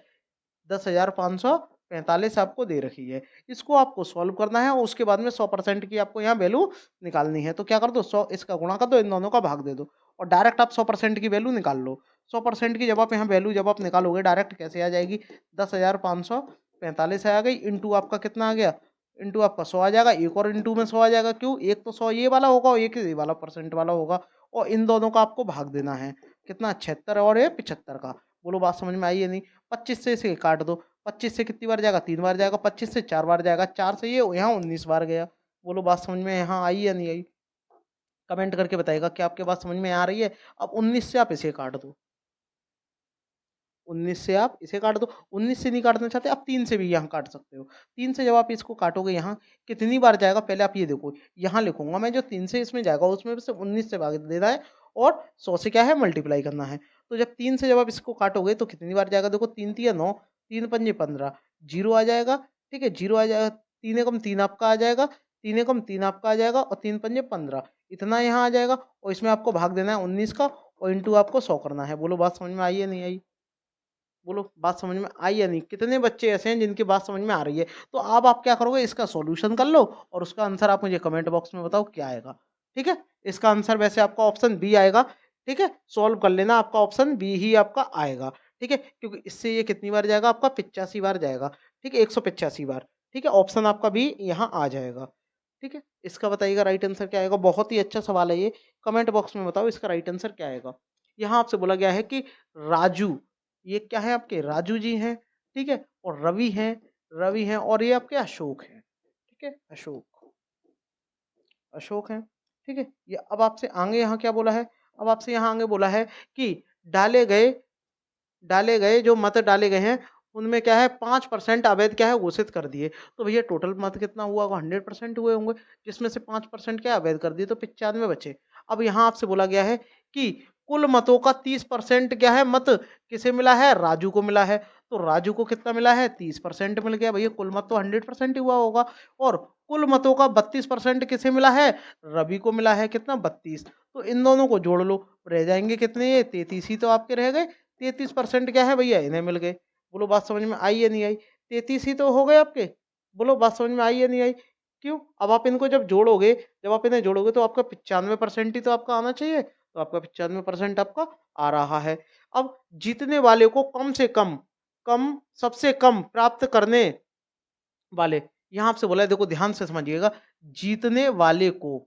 10,545 आपको दे रखी है। इसको आपको सॉल्व करना है और उसके बाद में 100% की आपको यहाँ वैल्यू निकालनी है। तो क्या कर दो, 100 इसका गुणा कर दो, इन दोनों का भाग दे दो, और डायरेक्ट आप 100% की वैल्यू निकाल लो। 100% की जब आप यहाँ वैल्यू जब आप निकालोगे डायरेक्ट कैसे आ जाएगी, 10,545 आ गई, इंटू आपका कितना आ गया, इंटू आपका 100 आ जाएगा, एक और इंटू में 100 आ जाएगा। क्यों, एक तो 100 ये वाला होगा और एक ये वाला परसेंट वाला होगा, और इन दोनों का आपको भाग देना है। कितना, 76 और ये 75 का। बोलो बात समझ में आई है नहीं। 25 से इसे काट दो, 25 से कितनी बार जाएगा, 3 बार जाएगा, 25 से 4 बार जाएगा, 4 से ये यहाँ 19 बार गया। बोलो बात समझ में यहाँ आई या नहीं आई, कमेंट करके बताइएगा कि आपके बात समझ में आ रही है। अब 19 से आप इसे काट दो, 19 से आप इसे काट दो, 19 से नहीं काटना चाहते आप 3 से भी यहाँ काट सकते हो। 3 से जब आप इसको काटोगे यहाँ कितनी बार जाएगा पहले आप ये देखो, यहाँ लिखूंगा मैं जो 3 से इसमें जाएगा उसमें से 19 से भाग देना है और 100 से क्या है मल्टीप्लाई करना है। तो जब 3 से जब आप इसको काटोगे तो कितनी बार जाएगा, देखो 3 तिया 9, 3 पंजे 15, जीरो आ जाएगा। ठीक है, जीरो आ जाएगा, 3 एकम 3 आपका आ जाएगा, 3 एकम 3 आपका आ जाएगा और 3 पंजे 15, इतना यहाँ आ जाएगा और इसमें आपको भाग देना है 19 का और इंटू आपको 100 करना है। बोलो बात समझ में आई या नहीं आई? बोलो बात समझ में आई या नहीं? कितने बच्चे ऐसे हैं जिनकी बात समझ में आ रही है? तो अब आप क्या करोगे, इसका सॉल्यूशन कर लो और उसका आंसर आप मुझे कमेंट बॉक्स में बताओ क्या आएगा। ठीक है, इसका आंसर वैसे आपका ऑप्शन बी आएगा। ठीक है, सॉल्व कर लेना, आपका ऑप्शन बी ही आपका आएगा। ठीक है, क्योंकि इससे ये कितनी बार जाएगा, आपका 85 बार जाएगा। ठीक है, 185 बार। ठीक है, ऑप्शन आपका बी यहाँ आ जाएगा। ठीक है, इसका बताइएगा राइट आंसर क्या आएगा। बहुत ही अच्छा सवाल है ये, कमेंट बॉक्स में बताओ इसका राइट आंसर क्या आएगा। यहाँ आपसे बोला गया है कि राजू, ये क्या है आपके राजू जी हैं। ठीक है, और रवि हैं, रवि हैं और ये आपके अशोक हैं। ठीक है, अशोक, अशोक हैं। ठीक है, ये अब आपसे आगे यहाँ क्या बोला है, अब आपसे यहाँ आगे बोला है कि डाले गए, डाले गए जो मत डाले गए हैं उनमें क्या है 5% अवैध क्या है घोषित कर दिए। तो भैया टोटल मत कितना हुआ होगा, 100% हुए होंगे, जिसमें से 5% क्या अवैध कर दिए तो 95 बचे। अब यहाँ आपसे बोला गया है कि कुल मतों का 30% क्या है मत किसे मिला है, राजू को मिला है। तो राजू को कितना मिला है, 30% मिल गया। भैया कुल मत तो 100% ही हुआ होगा। और कुल मतों का 32% किसे मिला है, रवि को मिला है, कितना 32। तो इन दोनों को जोड़ लो, रह जाएंगे कितने, ये 33 ही तो आपके रह गए। 33% क्या है भैया इन्हें मिल गए। बोलो बात समझ में आई या नहीं आई? 33 ही तो हो गए आपके। बोलो बात समझ में आई या नहीं आई? क्यों, अब आप इनको जब जोड़ोगे, जब आप इन्हें जोड़ोगे तो आपका 95% ही तो आपका आना चाहिए। तो आपका 95% आपका आ रहा है। अब जीतने वाले को कम से कम, कम सबसे कम प्राप्त करने वाले, यहाँ आपसे बोला है देखो ध्यान से समझिएगा, जीतने वाले को,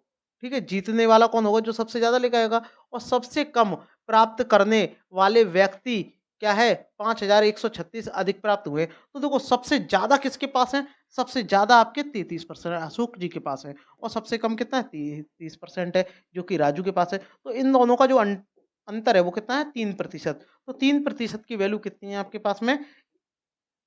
ठीक है, जीतने वाला कौन होगा, जो सबसे ज्यादा लेकर आएगा। और सबसे कम प्राप्त करने वाले व्यक्ति क्या है, 5136 अधिक प्राप्त हुए। तो देखो सबसे ज्यादा किसके पास है, सबसे ज्यादा आपके 33% अशोक जी के पास है और सबसे कम कितना है 30% है जो कि राजू के पास है। तो इन दोनों का जो अंतर है वो कितना है, 3%। तो 3% की वैल्यू कितनी है आपके पास में,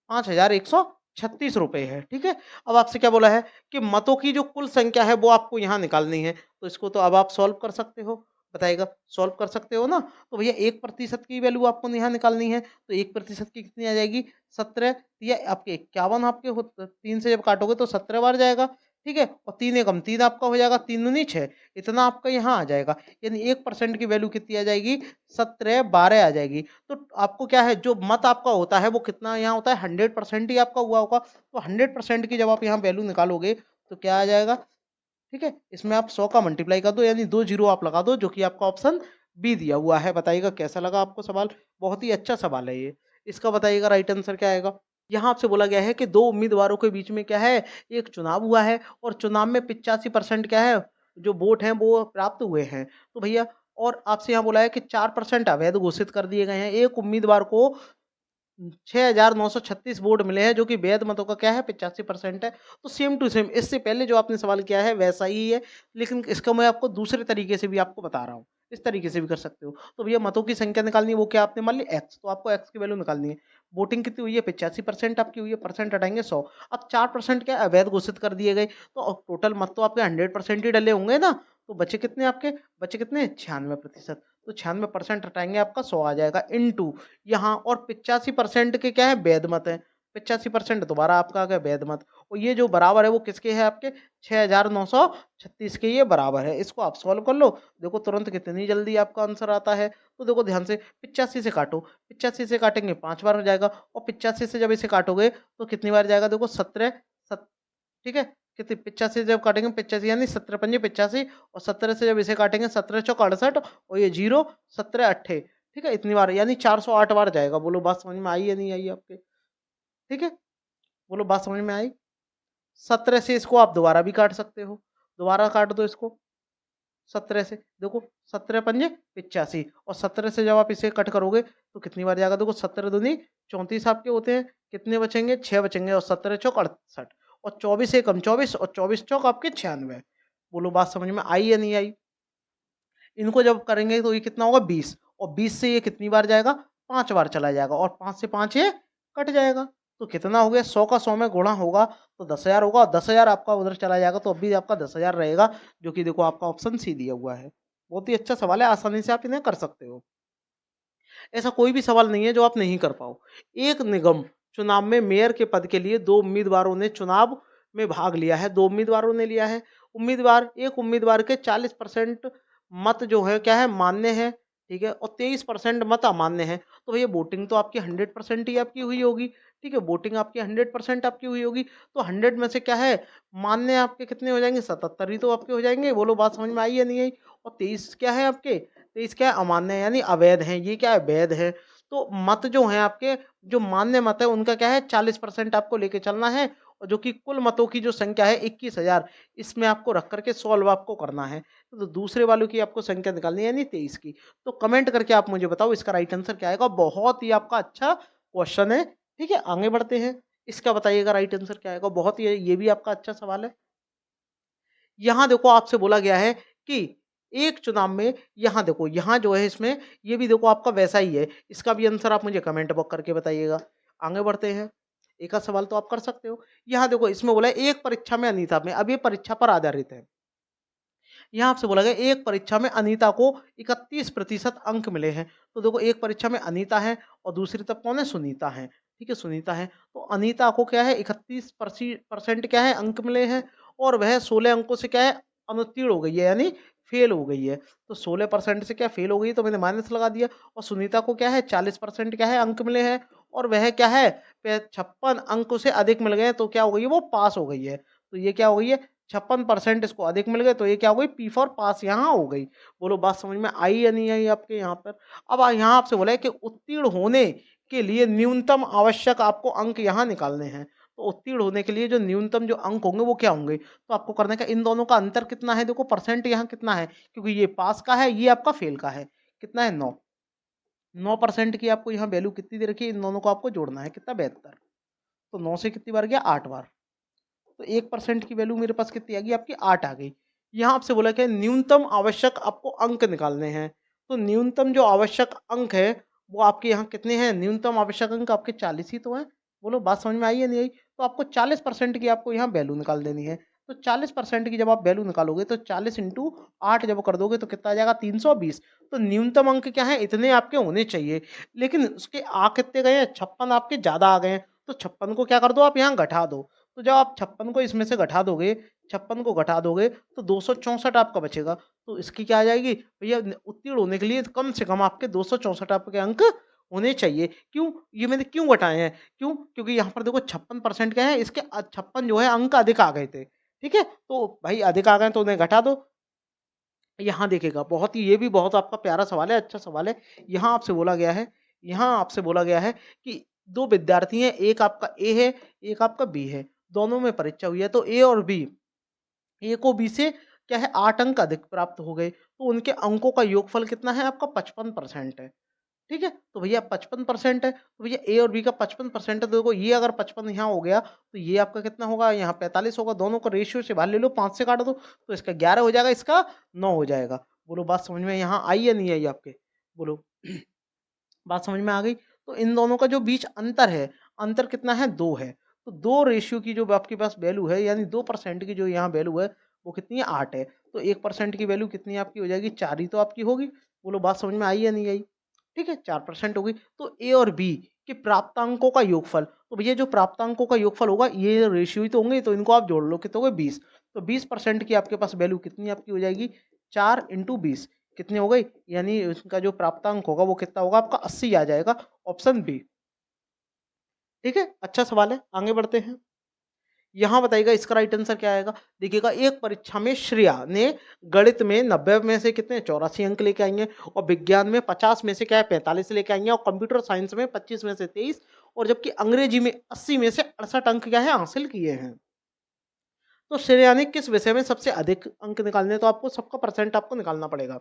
5136 रुपए है। ठीक है, अब आपसे क्या बोला है कि मतों की जो कुल संख्या है वो आपको यहाँ निकालनी है। तो इसको तो अब आप सॉल्व कर सकते हो, बताइएगा सॉल्व कर सकते हो ना। तो भैया 1% की वैल्यू आपको यहाँ निकालनी है। तो 1% की कितनी आ जाएगी, 17, या आपके 51 आपके हो, 3 से जब काटोगे तो 17 बार जाएगा। ठीक है, और 3 एकम 3 आपका हो जाएगा, 3 दूनी 6, इतना आपका यहाँ आ जाएगा। यानी 1% की वैल्यू कितनी आ जाएगी, 17 12 आ जाएगी। तो आपको क्या है, जो मत आपका होता है वो कितना यहाँ होता है, 100% ही आपका हुआ होगा। तो 100% की जब आप यहाँ वैल्यू निकालोगे तो क्या आ जाएगा। ठीक है, इसमें आप 100 का मल्टीप्लाई कर दो, यानी 2 जीरो आप लगा दो, जो कि आपका ऑप्शन बी दिया हुआ है। बताइएगा कैसा लगा आपको सवाल, बहुत ही अच्छा सवाल है ये। इसका बताइएगा राइट आंसर क्या आएगा। यहाँ आपसे बोला गया है कि दो उम्मीदवारों के बीच में क्या है, एक चुनाव हुआ है और चुनाव में 85% क्या है जो वोट हैं वो प्राप्त हुए हैं। तो भैया, और आपसे यहाँ बोला है कि 4% अवैध घोषित कर दिए गए हैं। एक उम्मीदवार को 6,936 वोट मिले हैं, जो कि वैध मतों का क्या है 85% है। तो सेम टू सेम इससे पहले जो आपने सवाल किया है वैसा ही है, लेकिन इसका मैं आपको दूसरे तरीके से भी आपको बता रहा हूँ। इस तरीके से भी कर सकते हो। तो भैया मतों की संख्या निकालनी है, वो क्या आपने मान ली एक्स, तो आपको एक्स की वैल्यू निकालनी है। वोटिंग कितनी हुई है, 85% आपकी हुई है, परसेंट हटाएंगे 100। अब 4% क्या अवैध घोषिट कर दिए गए, तो टोटल मत तो आपके 100% ही डले होंगे ना। तो बचे कितने आपके, बचे कितने 96%। तो 96% हटाएंगे आपका 100 आ जाएगा, इनटू यहाँ, और 85% के क्या है वैध मत है, 85% दोबारा आपका आ गया वैध मत। और ये जो बराबर है वो किसके है, आपके 6,936 के ये बराबर है। इसको आप सॉल्व कर लो, देखो तुरंत कितनी जल्दी आपका आंसर आता है। तो देखो ध्यान से, 85 से काटो, 85 से काटेंगे 5 बार हो जाएगा, और 85 से जब इसे काटोगे तो कितनी बार जाएगा, देखो 17 ठीक है, कितनी 85 से जब काटेंगे 85 यानी 17 पंजे 85, और 17 से जब इसे काटेंगे 17 चौक 68, और ये जीरो 17 अट्ठे, ठीक है, इतनी बार यानी 408 बार जाएगा। बोलो बात समझ में आई या नहीं आई आपके। ठीक है, बोलो बात समझ में आई। 17 से इसको आप दोबारा भी काट सकते हो, दोबारा काट दो इसको 17 से, देखो 17 पंजे 85, और 17 से जब आप इसे कट करोगे तो कितनी बार जाएगा, देखो 17 दूनी 34 आपके होते हैं, कितने बचेंगे 6 बचेंगे, और 17 चौक 68, और 24 एकम 24, और 24 चौक आपके 96। बोलो बात समझ में आई या नहीं आई। इनको जब करेंगे तो ये कितना होगा 20, और 20 से ये कितनी बार जाएगा 5 बार चला जाएगा और 5 से 5 ये कट जाएगा। तो कितना हो गया, 100 का 100 में गुणा होगा तो 10,000 होगा और 10,000 आपका उधर चला जाएगा तो अभी आपका 10,000 रहेगा, जो कि देखो आपका ऑप्शन सी दिया हुआ है। बहुत ही अच्छा सवाल है, आसानी से आप इन्हें कर सकते हो। ऐसा कोई भी सवाल नहीं है जो आप नहीं कर पाओ। एक निगम चुनाव में मेयर के पद के लिए 2 उम्मीदवारों ने चुनाव में भाग लिया है। 2 उम्मीदवारों ने लिया है। एक उम्मीदवार के 40% मत जो है क्या है, मान्य है, ठीक है? और 23% मत अमान्य है। तो भैया वोटिंग तो आपकी 100% ही आपकी हुई होगी, ठीक है? वोटिंग आपकी 100% आपकी हुई होगी। तो 100 में से क्या है, मान्य आपके कितने हो जाएँगे, 77 ही तो आपके हो जाएँगे। बोलो बात समझ में आई या नहीं आई? और 23 क्या है आपके, 23 क्या है, अमान्य यानी अवैध हैं, ये क्या है, वैध है। तो मत जो हैं आपके, जो मान्य मत है उनका क्या है, 40% आपको लेके चलना है और जो कि कुल मतों की जो संख्या है 21,000, इसमें आपको रख करके सॉल्व आपको करना है। तो दूसरे वालों की आपको संख्या निकालनी है यानी 23 की। तो कमेंट करके आप मुझे बताओ इसका राइट आंसर क्या आएगा। बहुत ही आपका अच्छा क्वेश्चन है, ठीक है? आगे बढ़ते हैं। इसका बताइएगा राइट आंसर क्या आएगा। बहुत ही ये भी आपका अच्छा सवाल है। यहाँ देखो आपसे बोला गया है कि एक चुनाव में, यहाँ देखो, यहाँ जो है इसमें ये भी देखो आपका वैसा ही है। इसका भी आंसर आप मुझे कमेंट बॉक्स करके बताइएगा। आगे बढ़ते हैं। एक आध सवाल तो आप कर सकते हो। यहाँ देखो इसमें बोला है एक परीक्षा में अनीता में, अब ये परीक्षा पर आधारित है। यहाँ आपसे बोला गया एक परीक्षा में अनीता को 31% अंक मिले हैं। तो देखो एक परीक्षा में अनीता है और दूसरी तरफ कौन है, सुनीता है, ठीक है? सुनीता है। तो अनीता को क्या है, 31% क्या है, अंक मिले हैं और वह 16 अंकों से क्या है, अनुत्तीर्ण हो गई है यानी फेल हो गई है। तो 16% से क्या फेल हो गई, तो मैंने माइनस लगा दिया। और सुनीता को क्या है, 40% क्या है, अंक मिले हैं और वह क्या है, 56 अंकों से अधिक मिल गए हैं, तो क्या हो गई है, वो पास हो गई है। तो ये क्या हो गई है, 56% इसको अधिक मिल गए, तो ये क्या हो गई, पी फॉर पास यहाँ हो गई। बोलो बात समझ में आई या नहीं आई आपके यहाँ पर। अब यहाँ आपसे बोला है कि उत्तीर्ण होने के लिए न्यूनतम आवश्यक आपको अंक यहाँ निकालने हैं। तो उत्तीर्ण होने के लिए जो न्यूनतम जो अंक होंगे वो क्या होंगे, तो आपको करने का, इन दोनों का अंतर कितना है, देखो परसेंट यहाँ कितना है, क्योंकि ये पास का है, ये आपका फेल का है। कितना है, 9% की आपको यहाँ वैल्यू कितनी दे रखी है, इन दोनों को आपको जोड़ना है, कितना, 72। तो 9 से कितनी बार गया, 8 बार। तो 1% की वैल्यू मेरे पास कितनी आ गई, आपकी 8 आ गई। यहाँ आपसे बोला क्या है, न्यूनतम आवश्यक आपको अंक निकालने हैं। तो न्यूनतम जो आवश्यक अंक है वो आपके यहाँ कितने हैं, न्यूनतम आवश्यक अंक आपके 40 ही तो हैं। बोलो बात समझ में आई या नहीं आई। तो आपको 40% की आपको यहाँ वैल्यू निकाल देनी है। तो 40% की जब आप वैल्यू निकालोगे तो 40 इंटू 8 जब कर दोगे तो कितना आ जाएगा, 320। तो न्यूनतम अंक क्या है, इतने आपके होने चाहिए। लेकिन उसके आ कितने गए हैं, 56 आपके ज़्यादा आ गए हैं। तो 56 को क्या कर दो, आप यहाँ घटा दो। तो जब आप 56 को इसमें से घटा दोगे, 56 को घटा दोगे तो 264 आपका बचेगा। तो इसकी क्या आ जाएगी भैया, उत्तीर्ण होने के लिए कम से कम आपके 264 आपके अंक होने चाहिए। क्यों, ये मैंने क्यों घटाए हैं, क्यों, क्योंकि यहाँ पर देखो 56% क्या है, इसके 56 जो है अंक अधिक आ गए थे, ठीक है? तो भाई अधिक आ गए तो उन्हें घटा दो। यहाँ देखिएगा, बहुत ही, ये भी बहुत आपका प्यारा सवाल है, अच्छा सवाल है। यहाँ आपसे बोला गया है कि 2 विद्यार्थी हैं, एक आपका ए है, एक आपका बी है। दोनों में परीक्षा हुई है तो ए और बी, ए को बी से क्या है, 8 अंक अधिक प्राप्त हो गए। तो उनके अंकों का योगफल कितना है, आपका 55% है। ठीक है? तो भैया 55% है, तो भैया ए और बी का 55% है, तो देखो ये अगर 55 यहाँ हो गया, तो ये आपका कितना होगा, यहाँ 45 होगा। दोनों का रेशियो से बाहर ले लो, 5 से काट दो, तो इसका 11 हो जाएगा, इसका 9 हो जाएगा। बोलो बात समझ में यहाँ आई या नहीं आई आपके? बोलो बात समझ में आ गई? तो इन दोनों का जो बीच अंतर है, अंतर कितना है, 2 है। तो 2 रेशियो की जो आपके पास वैल्यू है, यानी 2% की जो यहाँ वैल्यू है, वो कितनी है, 8 है। तो 1% की वैल्यू कितनी आपकी हो जाएगी, 4 ही तो आपकी होगी। बोलो बात समझ में आई या नहीं आई? ठीक है, 4% हो गई। तो ए और बी के प्राप्तांकों का योगफल, तो भैया जो प्राप्तांकों का योगफल होगा, ये रेशियो ही तो होंगे, तो इनको आप जोड़ लो, कितने हो गए, 20। तो 20% की आपके पास वैल्यू कितनी आपकी हो जाएगी, 4 इंटू 20 कितनी हो गई, यानी उसका जो प्राप्तांक होगा वो कितना होगा, आपका 80 आ जाएगा, ऑप्शन बी। ठीक है, अच्छा सवाल है, आगे बढ़ते हैं। यहाँ बताइएगा इसका राइट आंसर क्या आएगा। देखिएगा, एक परीक्षा में श्रेया ने गणित में 90 में से कितने, 84 अंक लेके आई हैं, और विज्ञान में 50 में से क्या है, 45 लेके आई हैं, और कंप्यूटर साइंस में 25 में से 23, और जबकि अंग्रेजी में 80 में से 68 अंक क्या है, हासिल किए हैं। तो श्रेया ने किस विषय में सबसे अधिक अंक निकालने, तो आपको सबका परसेंट आपको निकालना पड़ेगा।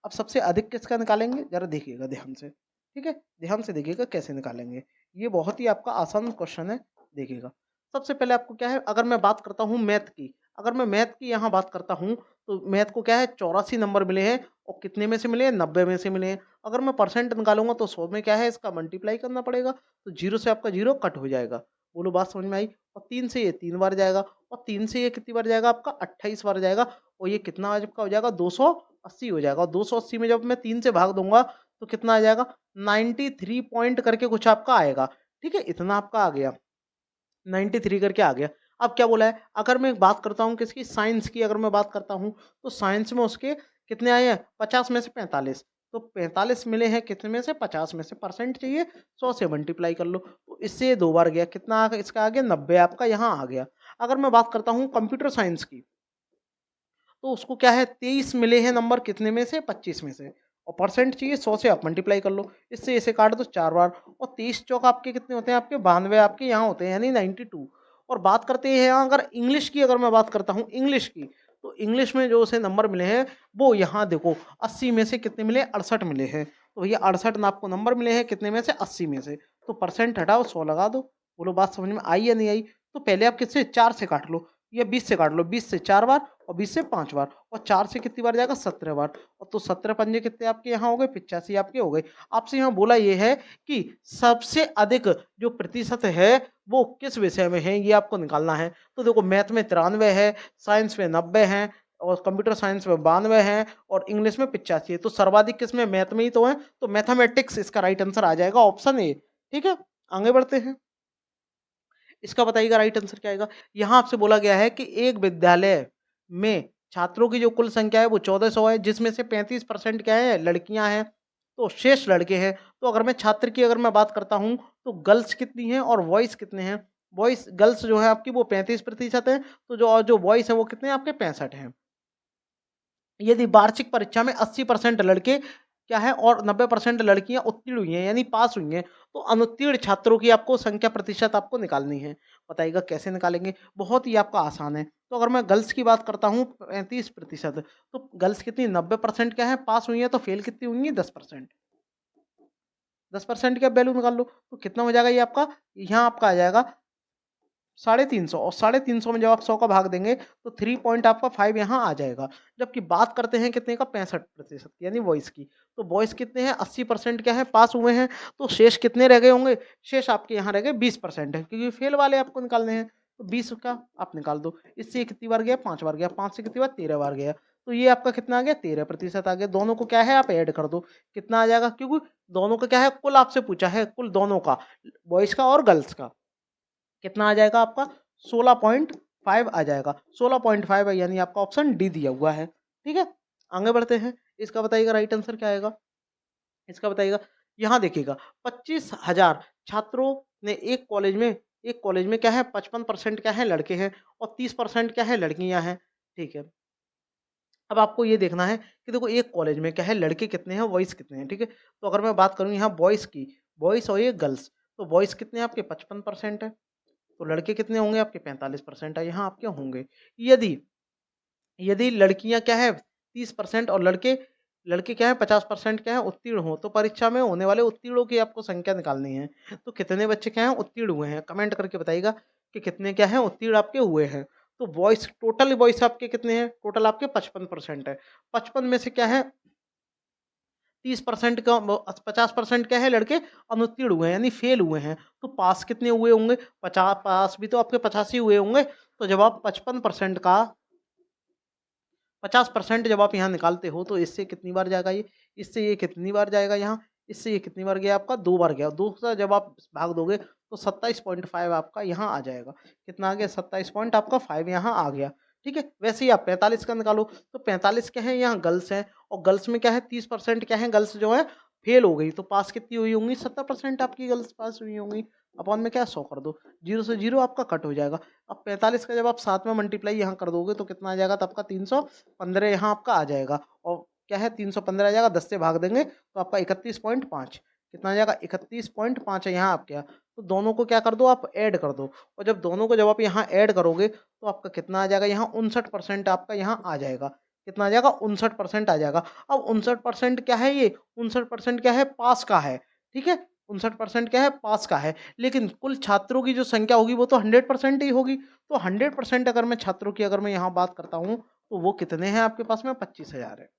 अब सबसे अधिक किसका निकालेंगे, जरा देखिएगा ध्यान से, ठीक है? ध्यान से देखिएगा कैसे निकालेंगे। ये बहुत ही आपका आसान क्वेश्चन है, देखिएगा। सबसे पहले आपको क्या है, अगर मैं बात करता हूँ मैथ की, अगर मैं मैथ की यहाँ बात करता हूँ, तो मैथ को क्या है 84 नंबर मिले हैं और कितने में से मिले हैं? 90 में से मिले हैं। अगर मैं परसेंट निकालूँगा तो 100 में क्या है इसका मल्टीप्लाई करना पड़ेगा, तो 0 से आपका 0 कट हो जाएगा। बोलो बात समझ में आई? और 3 से ये 3 बार जाएगा और 3 से ये कितनी बार जाएगा आपका 28 बार जाएगा और ये कितना आज आपका हो जाएगा 280 हो जाएगा और 280 में जब मैं 3 से भाग दूँगा तो कितना आ जाएगा 93 पॉइंट करके कुछ आपका आएगा। ठीक है? इतना आपका आ गया। 93 करके आ गया। अब क्या बोला है, अगर मैं बात करता हूँ किसकी साइंस की अगर मैं बात करता हूँ, तो साइंस में उसके कितने आए हैं 50 में से 45 तो 45 मिले हैं कितने में से 50 में से परसेंट चाहिए 100 से मल्टीप्लाई कर लो। तो इससे 2 बार गया कितना आ गया इसका आ गया 90 आपका यहाँ आ गया। अगर मैं बात करता हूँ कंप्यूटर साइंस की तो उसको क्या है 23 मिले हैं नंबर कितने में से 25 में से और परसेंट चाहिए 100 से आप मल्टीप्लाई कर लो। इससे इसे काट दो 4 बार और 23 चौक आपके कितने होते हैं आपके 92 आपके यहाँ होते हैं यानी 92। और बात करते हैं यहाँ अगर इंग्लिश की अगर मैं बात करता हूँ इंग्लिश की तो इंग्लिश में जो उसे नंबर मिले हैं वो यहाँ देखो 80 में से कितने मिले 68 मिले हैं। तो भैया 68 ना आपको नंबर मिले हैं कितने में से 80 में से तो परसेंट हटाओ 100 लगा दो। बोलो बात समझ में आई या नहीं आई? तो पहले आप किससे 4 से काट लो या 20 से काट लो 20 से 4 बार और 20 से 5 बार और 4 से कितनी बार जाएगा 17 बार और तो 17 पंजे कितने आपके यहाँ हो गए 85 आपके हो गए। आपसे यहाँ बोला ये है कि सबसे अधिक जो प्रतिशत है वो किस विषय में है ये आपको निकालना है। तो देखो मैथ में 93 है, साइंस में 90 है और कंप्यूटर साइंस में 92 है और इंग्लिश में 85 है। तो सर्वाधिक किसमें मैथ में ही तो है तो मैथमेटिक्स इसका राइट आंसर आ जाएगा ऑप्शन ए। ठीक है, आगे बढ़ते हैं। इसका बताइएगा राइट आंसर क्या आएगा? यहाँ आपसे बोला गया है कि एक विद्यालय में छात्रों की जो कुल संख्या है वो 1400 है जिसमें से 35% क्या है लड़कियां हैं तो शेष लड़के हैं। तो अगर मैं छात्र की अगर मैं बात करता हूँ तो गर्ल्स कितनी हैं और बॉयज कितने हैं? बॉयज गर्ल्स जो है आपकी वो 35% है तो जो बॉयज है वो कितने हैं आपके 65 हैं। यदि वार्षिक परीक्षा में 80% लड़के क्या है और 90% लड़कियां उत्तीर्ण हुई हैं यानी पास हुई हैं तो अनुत्तीर्ण छात्रों की आपको संख्या प्रतिशत आपको निकालनी है। बताइएगा कैसे निकालेंगे? बहुत ही आपका आसान है। तो अगर मैं गर्ल्स की बात करता हूँ 35% तो गर्ल्स कितनी 90% क्या है पास हुई है तो फेल कितनी हुई 10%। 10% का वैल्यू निकाल लो तो कितना हो जाएगा ये आपका यहाँ आपका आ जाएगा 350 और 350 में जब आप 100 का भाग देंगे तो 3 पॉइंट आपका 5 यहाँ आ जाएगा। जबकि बात करते हैं कितने का 65% यानी बॉयज़ की। तो बॉयज़ कितने हैं 80% क्या है पास हुए हैं तो शेष कितने रह गए होंगे? शेष आपके यहाँ रह गए 20% है क्योंकि फेल वाले आपको निकालने हैं। तो 20 का आप निकाल दो। इससे ये कितनी बार गया 5 बार गया, 5 से कितनी बार 13 बार गया। तो ये आपका कितना आ गया 13% आ गया। दोनों को क्या है आप ऐड कर दो। कितना आ जाएगा? क्योंकि दोनों का क्या है कुल आपसे पूछा है, कुल दोनों का, बॉयज़ का और गर्ल्स का। कितना आ जाएगा आपका 16.5 आ जाएगा। 16.5 है यानी आपका ऑप्शन डी दिया हुआ है। ठीक है, आगे बढ़ते हैं। इसका बताइएगा राइट आंसर क्या आएगा? इसका बताइएगा यहाँ देखिएगा 25,000 छात्रों ने एक कॉलेज में क्या है 55% क्या है लड़के हैं और 30% क्या है लड़कियां हैं। ठीक है, अब आपको ये देखना है कि देखो एक कॉलेज में क्या है लड़के कितने हैं बॉयज कितने हैं। ठीक है, तो अगर मैं बात करूँ यहाँ बॉयज की, बॉयज और ये गर्ल्स, तो बॉयज कितने हैं आपके 55% है तो लड़के कितने होंगे आपके 45% है यहाँ आपके होंगे। यदि यदि लड़कियां क्या है 30% और लड़के लड़के क्या है 50% क्या है उत्तीर्ण हो तो परीक्षा में होने वाले उत्तीर्णों की आपको संख्या निकालनी है। तो कितने बच्चे क्या है उत्तीर्ण हुए हैं कमेंट करके बताइएगा कि कितने क्या है उत्तीर्ण आपके हुए हैं। तो बॉयस टोटल बॉयस आपके कितने हैं? टोटल आपके 55% है। 55 में से क्या है 30% का 50% क्या है लड़के अनुत्तीर्ण हुए हैं यानी फेल हुए हैं। तो पास कितने हुए होंगे? 50 पास भी तो आपके 85 हुए होंगे। तो जब आप 55% का 50% जब आप यहाँ निकालते हो तो इससे कितनी बार जाएगा ये? इससे ये कितनी बार जाएगा यहाँ? इससे ये कितनी बार गया आपका? 2 बार गया। 2 से जब आप भाग दोगे तो 27.5 आपका यहाँ आ जाएगा। कितना आ गया? 27 पॉइंट आपका 5 यहाँ आ गया। ठीक है? वैसे ही आप 45 का निकालो तो 45 क्या है यहाँ गर्ल्स हैं और गर्ल्स में क्या है 30% क्या है गर्ल्स जो है फेल हो गई। तो पास कितनी हुई होंगी? 70% आपकी गर्ल्स पास हुई होंगी। अपॉन में क्या 100 कर दो। 0 से 0 आपका कट हो जाएगा। अब 45 का जब आप साथ में मल्टीप्लाई यहाँ कर दोगे तो कितना आ जाएगा? तब का 315 यहाँ आपका आ जाएगा और क्या है 315 आ जाएगा 10 से भाग देंगे तो आपका 31.5 कितना आ जाएगा? 31.5 है यहाँ आपके यहाँ। तो दोनों को क्या कर दो आप ऐड कर दो और जब दोनों को जब आप यहाँ ऐड करोगे तो आपका कितना आ जाएगा? यहाँ 59% आपका यहाँ आ जाएगा। कितना आ जाएगा? 59% आ जाएगा। अब 59% क्या है ये? 59% क्या है? पास का है। ठीक है, 59% क्या है, पास का है। लेकिन कुल छात्रों की जो संख्या होगी वो तो 100% ही होगी। तो 100% अगर मैं छात्रों की अगर मैं यहाँ बात करता हूँ, तो वो कितने हैं आपके पास में, 25,000 है।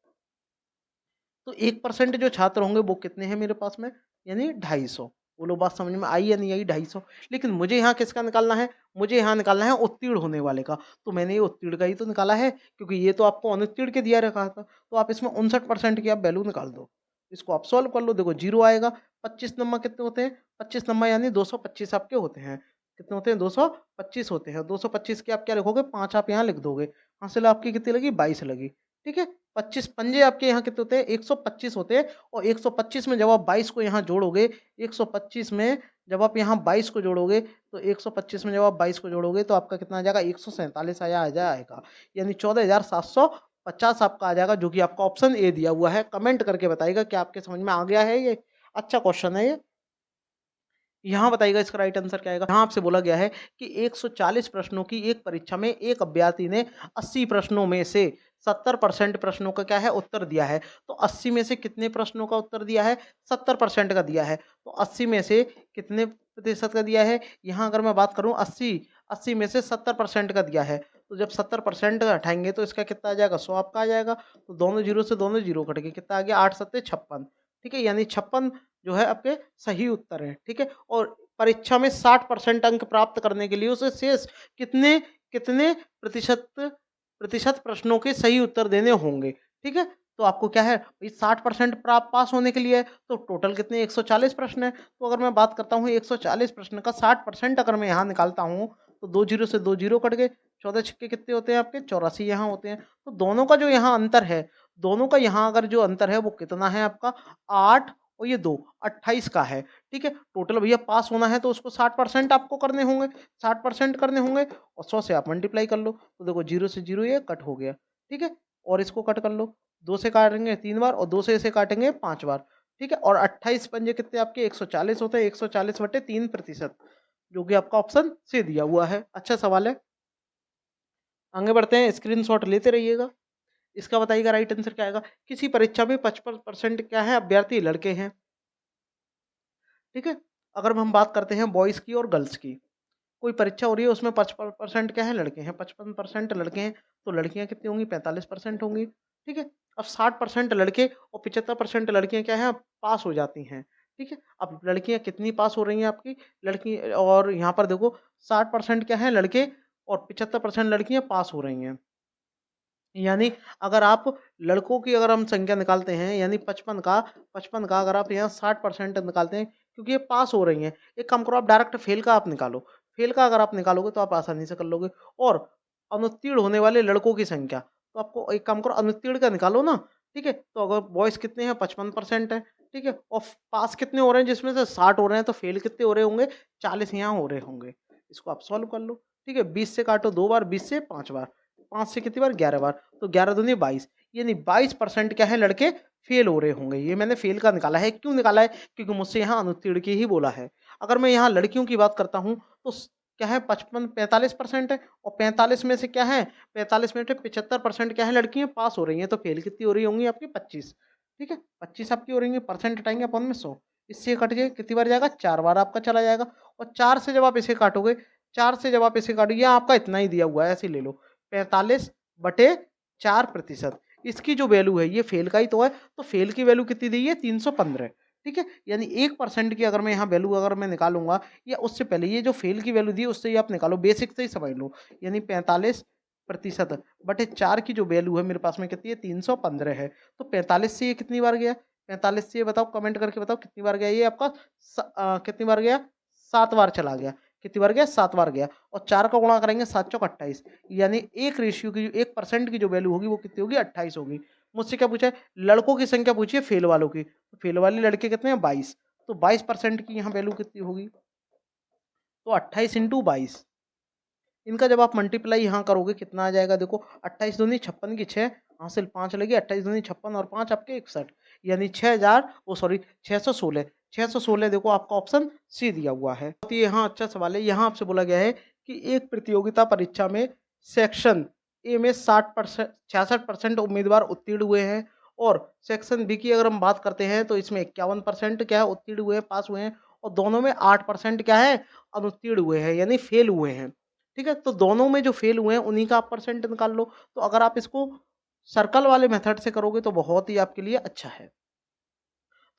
तो 1% जो छात्र होंगे वो कितने हैं मेरे पास में, यानी 250। बोलो बात समझ में आई या नहीं आई, 250। लेकिन मुझे यहाँ किसका निकालना है, मुझे यहाँ निकालना है उत्तीर्ण होने वाले का। तो मैंने ये उत्तीर्ण का ही तो निकाला है, क्योंकि ये तो आपको अनुत्तीर्ण के दिया रखा था। तो आप इसमें 59% की आप वैल्यू निकाल दो, इसको आप सॉल्व कर लो। देखो जीरो आएगा। 25 नंबर कितने होते हैं, 25 नंबर यानी 225 आपके होते हैं। कितने होते हैं, 225 होते हैं। 225 के आप क्या लिखोगे, 5 आप यहाँ लिख दोगे। हासिल आपकी कितनी लगी, 22 लगी। ठीक है। 25 पंजे आपके यहाँ कितने होते हैं, 125 होते हैं। और 125 में जब आप 22 को यहाँ जोड़ोगे, 125 में जब आप यहाँ 22 को जोड़ोगे, तो 125 में जब आप 22 को जोड़ोगे तो आपका कितना आ जाएगा, 147 आएगा। यानी 14,750 आपका आ जाएगा, जो कि आपका ऑप्शन ए दिया हुआ है। कमेंट करके बताइएगा कि आपके समझ में आ गया है ये। अच्छा क्वेश्चन है ये। यहाँ बताइएगा इसका राइट आंसर क्या आएगा। यहाँ आपसे बोला गया है कि 140 प्रश्नों की एक परीक्षा में एक अभ्यर्थी ने 80 प्रश्नों में से 70% प्रश्नों का क्या है, उत्तर दिया है। तो 80 में से कितने प्रश्नों का उत्तर दिया है, 70% का दिया है। तो 80 में से कितने प्रतिशत का दिया है, यहाँ अगर मैं बात करूँ 80 में से 70% का दिया है। तो जब 70% हटाएंगे तो इसका कितना आ जाएगा, 100 आपका आ जाएगा। तो दोनों जीरो से दोनों जीरो कट के कितना आ गया, 8 सत्ते 56। ठीक है, यानी 56 जो है आपके सही उत्तर है। ठीक है। और परीक्षा में 60% अंक प्राप्त करने के लिए उसे शेष कितने कितने प्रतिशत प्रश्नों के सही उत्तर देने होंगे। ठीक है। तो आपको क्या है भाई, 60% प्राप्त पास होने के लिए है, तो टोटल कितने 140 प्रश्न है। तो अगर मैं बात करता हूँ 140 प्रश्न का 60% अगर मैं यहाँ निकालता हूँ, तो 2 जीरो से 2 जीरो कट गए। 14 छक्के कितने होते हैं आपके, 84 यहाँ होते हैं। तो दोनों का जो यहाँ अंतर है, दोनों का यहाँ अगर जो अंतर है वो कितना है आपका, 8 और ये 2, 28 का है। ठीक है। टोटल भैया पास होना है तो उसको 60% आपको करने होंगे, 60% करने होंगे। और 100 से आप मल्टीप्लाई कर लो, तो देखो जीरो से जीरो ये कट हो गया। ठीक है। और इसको कट कर लो, 2 से काटेंगे 3 बार और 2 से इसे काटेंगे 5 बार। ठीक है। और 28 पंजे कितने आपके, 140 होते हैं। 140 बटे 3%, जो कि आपका ऑप्शन से दिया हुआ है। अच्छा सवाल है। आगे बढ़ते हैं, स्क्रीनशॉट लेते रहिएगा। इसका बताइएगा राइट आंसर क्या आएगा। किसी परीक्षा में 55% क्या है, अभ्यर्थी लड़के हैं। ठीक है। अगर हम बात करते हैं बॉयज़ की और गर्ल्स की, कोई परीक्षा हो रही है उसमें 55% क्या है, लड़के हैं। 55% लड़के हैं, तो लड़कियां कितनी होंगी, 45% होंगी। ठीक है। अब 60% लड़के और 75% लड़कियां क्या है, पास हो जाती हैं। ठीक है। अब लड़कियां कितनी पास हो रही हैं आपकी, लड़की, और यहाँ पर देखो 60% क्या है लड़के और 75% लड़कियां पास हो रही हैं। यानी अगर आप लड़कों की अगर हम संख्या निकालते हैं, यानी 55 का अगर आप यहाँ 60% निकालते हैं, क्योंकि ये पास हो रही हैं। एक काम करो, आप डायरेक्ट फेल का आप निकालो। फेल का अगर आप निकालोगे तो आप आसानी से कर लोगे। और अनुत्तीर्ण होने वाले लड़कों की संख्या, तो आपको एक काम करो, अनुत्तीर्ण का निकालो ना। ठीक है। तो अगर बॉयज़ कितने हैं, 55% है। ठीक है। और पास कितने हो रहे हैं, जिसमें से 60 हो रहे हैं, तो फेल कितने हो रहे होंगे, 40 यहाँ हो रहे होंगे। इसको आप सॉल्व कर लो। ठीक है। 20 से काटो 2 बार, 20 से 5 बार, 5 से कितनी बार, 11 बार। तो 11 दूनी 22, यानी 22% क्या है, लड़के फेल हो रहे होंगे। ये मैंने फेल का निकाला है। क्यों निकाला है, क्योंकि मुझसे यहाँ अनुत्तीर्ण की ही बोला है। अगर मैं यहाँ लड़कियों की बात करता हूँ, तो क्या है, 45% है। और 45 में से क्या है, 45 में से 75% क्या है, लड़कियां पास हो रही हैं। तो फेल कितनी हो रही होंगी आपकी, 25। ठीक है। 25 आपकी हो रही है, परसेंट हटाएंगे अपन में 100, इससे कट के कितनी बार जाएगा, 4 बार आपका चला जाएगा। और 4 से जब आप इसे काटोगे, 4 से जब आप इसे काटोगे, आपका इतना ही दिया हुआ है, ऐसे ले लो, 45/4%। इसकी जो वैल्यू है, ये फेल का ही तो है। तो फेल की वैल्यू कितनी दी है, 315। ठीक है। यानी 1% की अगर मैं यहाँ वैल्यू अगर मैं निकालूंगा, या उससे पहले ये जो फेल की वैल्यू दी है उससे ही आप निकालो, बेसिक से ही समझ लो। यानी 45/4 की जो वैल्यू है मेरे पास में कितनी है, 315 है। तो 45 से ये कितनी बार गया, 45 से ये बताओ, कमेंट करके बताओ कितनी बार गया ये आपका, कितनी बार गया, 7 बार चला गया। कितनी बार गया, 7 बार गया। और 4 का गुणा करेंगे 7 चौक 28, यानी एक रेशियो की 1% की जो वैल्यू होगी वो कितनी होगी, 28 होगी। मुझसे क्या पूछा है, लड़कों की संख्या पूछी है फेल वालों की। तो फेल वाले लड़के कितने हैं, 22। तो 22% की यहाँ वैल्यू कितनी होगी, तो 28 इंटू 22। इनका जब आप मल्टीप्लाई यहाँ करोगे कितना आ जाएगा, देखो 28 दूनी 56 की 6, हासिल 5 लगी, 28 दूनी 56 और 5 आपके 61, यानी 6000, ओ सॉरी 616। 616 देखो आपका ऑप्शन सी दिया हुआ है। तो ये यहाँ अच्छा सवाल है। यहाँ आपसे बोला गया है कि एक प्रतियोगिता परीक्षा में सेक्शन ए में 66% उम्मीदवार उत्तीर्ण हुए हैं और सेक्शन बी की अगर हम बात करते हैं तो इसमें 51% क्या है उत्तीर्ण हुए हैं, पास हुए हैं और दोनों में 8% क्या है अनुत्तीर्ण हुए हैं यानी फेल हुए हैं। ठीक है? तो दोनों में जो फेल हुए हैं उन्हीं का आप परसेंट निकाल लो। तो अगर आप इसको सर्कल वाले मेथड से करोगे तो बहुत ही आपके लिए अच्छा है।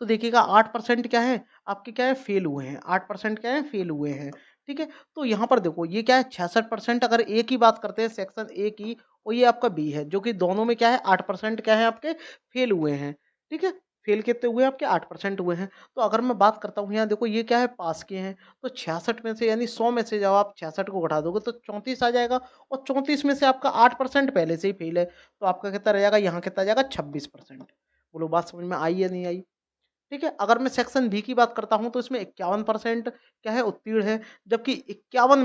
तो देखिएगा 8% क्या है, आपके क्या है फेल हुए हैं, 8% क्या है फेल हुए हैं, ठीक है? तो यहाँ पर देखो ये क्या है 66% अगर ए की बात करते हैं सेक्शन ए की और ये आपका बी है, जो कि दोनों में क्या है 8% क्या है आपके फेल हुए हैं, ठीक है? फेल कितने हुए हैं आपके 8% हुए हैं। तो अगर मैं बात करता हूँ यहाँ देखो ये क्या है पास किए हैं, तो 66 में से यानी 100 में से जब आप 66 को घटा दोगे तो 34 आ जाएगा और 34 में से आपका 8% पहले से ही फेल है, तो आपका कितना रह जाएगा यहाँ कितना आ जाएगा 26%। बोलो बात समझ में आई या नहीं आई? ठीक है, अगर मैं सेक्शन बी की बात करता हूँ तो इसमें 51% क्या है उत्तीर्ण है, जबकि 51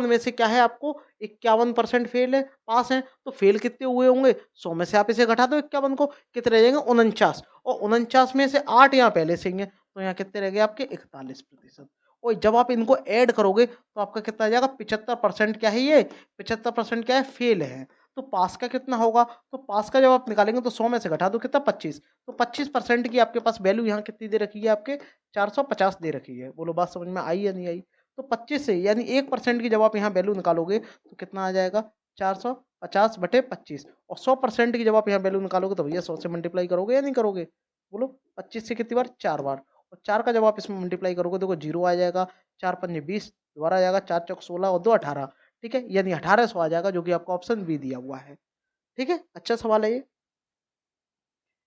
में से क्या है आपको 51% फेल है, पास है, तो फेल कितने हुए होंगे? 100 में से आप इसे घटा दो 51 को, कितने रह जाएंगे 49 और 49 में से 8 यहाँ पहले से ही हैं, तो यहाँ कितने रह गए आपके 41%। और जब आप इनको ऐड करोगे तो आपका कितना आ जाएगा 75% क्या है ये 75% क्या है फेल है। तो पास का कितना होगा? तो पास का जब आप निकालेंगे तो 100 में से घटा दो कितना 25, तो 25% की आपके पास वैल्यू यहाँ कितनी दे रखी है आपके 450 दे रखी है। बोलो बात समझ में आई या नहीं आई? तो 25 से यानी 1% की जब आप यहाँ वैल्यू निकालोगे तो कितना आ जाएगा 450/25 और 100% की जब आप यहाँ वैल्यू निकालोगे तो भैया 100 से मल्टीप्लाई करोगे या नहीं करोगे? बोलो 25 से कितनी बार 4 बार और 4 का जब आप इसमें मल्टीप्लाई करोगे देखो 0 आ जाएगा, 4 पंजे 20 दोबारा आ जाएगा, 4 चौक 16 और 2 18, ठीक है? यानी 1800 आ जाएगा जो कि आपका ऑप्शन बी दिया हुआ है। ठीक है? अच्छा सवाल है ये।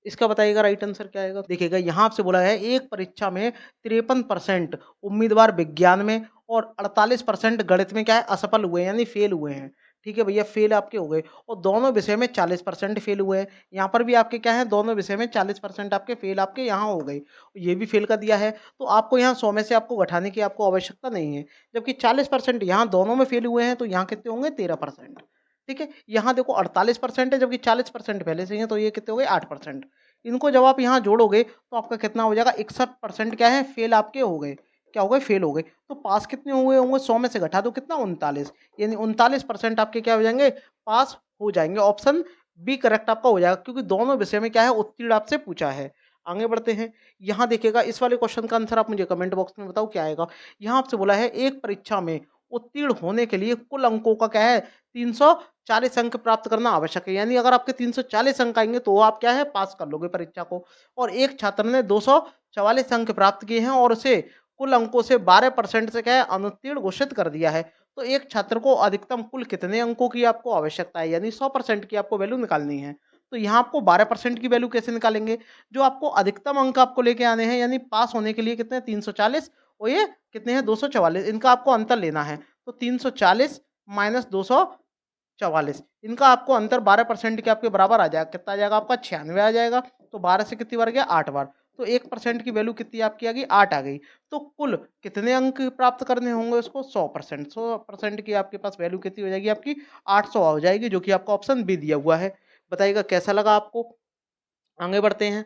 इसका बताइएगा राइट आंसर क्या आएगा? देखिएगा यहाँ आपसे बोला है एक परीक्षा में 53% उम्मीदवार विज्ञान में और 48% गणित में क्या है असफल हुए हैं यानी फेल हुए हैं। ठीक है भैया फेल आपके हो गए और दोनों विषय में 40% फेल हुए हैं। यहाँ पर भी आपके क्या है दोनों विषय में 40% आपके फेल आपके यहाँ हो गए। ये भी फेल का दिया है तो आपको यहाँ 100 में से आपको घटाने की आपको आवश्यकता नहीं है। जबकि 40% यहाँ दोनों में फेल हुए हैं तो यहाँ कितने होंगे 13%। ठीक है, यहाँ देखो 48% है जबकि 40% पहले से ही है तो ये कितने हो गए 8%। इनको जब आप यहाँ जोड़ोगे तो आपका कितना हो जाएगा 61% क्या है फेल आपके हो गए। क्या हो गए फेल हो गए। तो पास कितने हुए होंगे 100 में से घटा दो कितना 39 यानी 39% आपके क्या हो जाएंगे पास हो जाएंगे। ऑप्शन बी करेक्ट आपका हो जाएगा क्योंकि दोनों विषय में क्या है उत्तीर्ण आपसे पूछा है। आगे बढ़ते हैं। यहाँ देखिएगा इस वाले क्वेश्चन का आंसर आप मुझे कमेंट बॉक्स में बताओ क्या आएगा। यहाँ आपसे बोला है एक परीक्षा में उत्तीर्ण होने के लिए कुल अंकों का क्या है 340 अंक प्राप्त करना आवश्यक है। यानी अगर आपके 340 अंक आएँगे तो आप क्या है पास कर लोगे परीक्षा को। और एक छात्र ने 244 अंक प्राप्त किए हैं और उसे कुल अंकों से 12% से क्या है अनुत्तीर्ण घोषित कर दिया है। तो एक छात्र को अधिकतम कुल कितने अंकों की आपको आवश्यकता है यानी 100% की आपको वैल्यू निकालनी है। तो यहाँ आपको 12% की वैल्यू कैसे निकालेंगे? जो आपको अधिकतम अंक आपको लेके आने हैं यानी पास होने के लिए कितने 340 और ये कितने हैं 244 इनका आपको अंतर लेना है। तो 340 माइनस 244 इनका आपको अंतर 12% के आपके बराबर आ जाएगा। कितना आ जाएगा आपका 96 आ जाएगा। तो 12 से कितनी बार गया 8 बार। तो 1% की वैल्यू कितनी आपकी आ गई 8 आ गई। तो कुल कितने अंक प्राप्त करने होंगे उसको 100%। 100% की आपके पास वैल्यू कितनी हो जाएगी आपकी 800 हो जाएगी जो कि आपका ऑप्शन बी दिया हुआ है। बताइएगा कैसा लगा आपको? आगे बढ़ते हैं।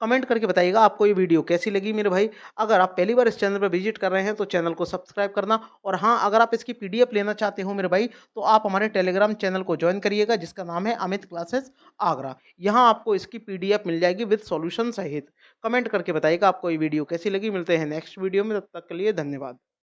कमेंट करके बताइएगा आपको ये वीडियो कैसी लगी मेरे भाई। अगर आप पहली बार इस चैनल पर विजिट कर रहे हैं तो चैनल को सब्सक्राइब करना और हाँ अगर आप इसकी पीडीएफ लेना चाहते हो मेरे भाई तो आप हमारे टेलीग्राम चैनल को ज्वाइन करिएगा जिसका नाम है अमित क्लासेस आगरा। यहाँ आपको इसकी पीडीएफ मिल जाएगी विद सॉल्यूशन सहित। कमेंट करके बताइएगा आपको ये वीडियो कैसी लगी। मिलते हैं नेक्स्ट वीडियो में, तब तक के लिए धन्यवाद।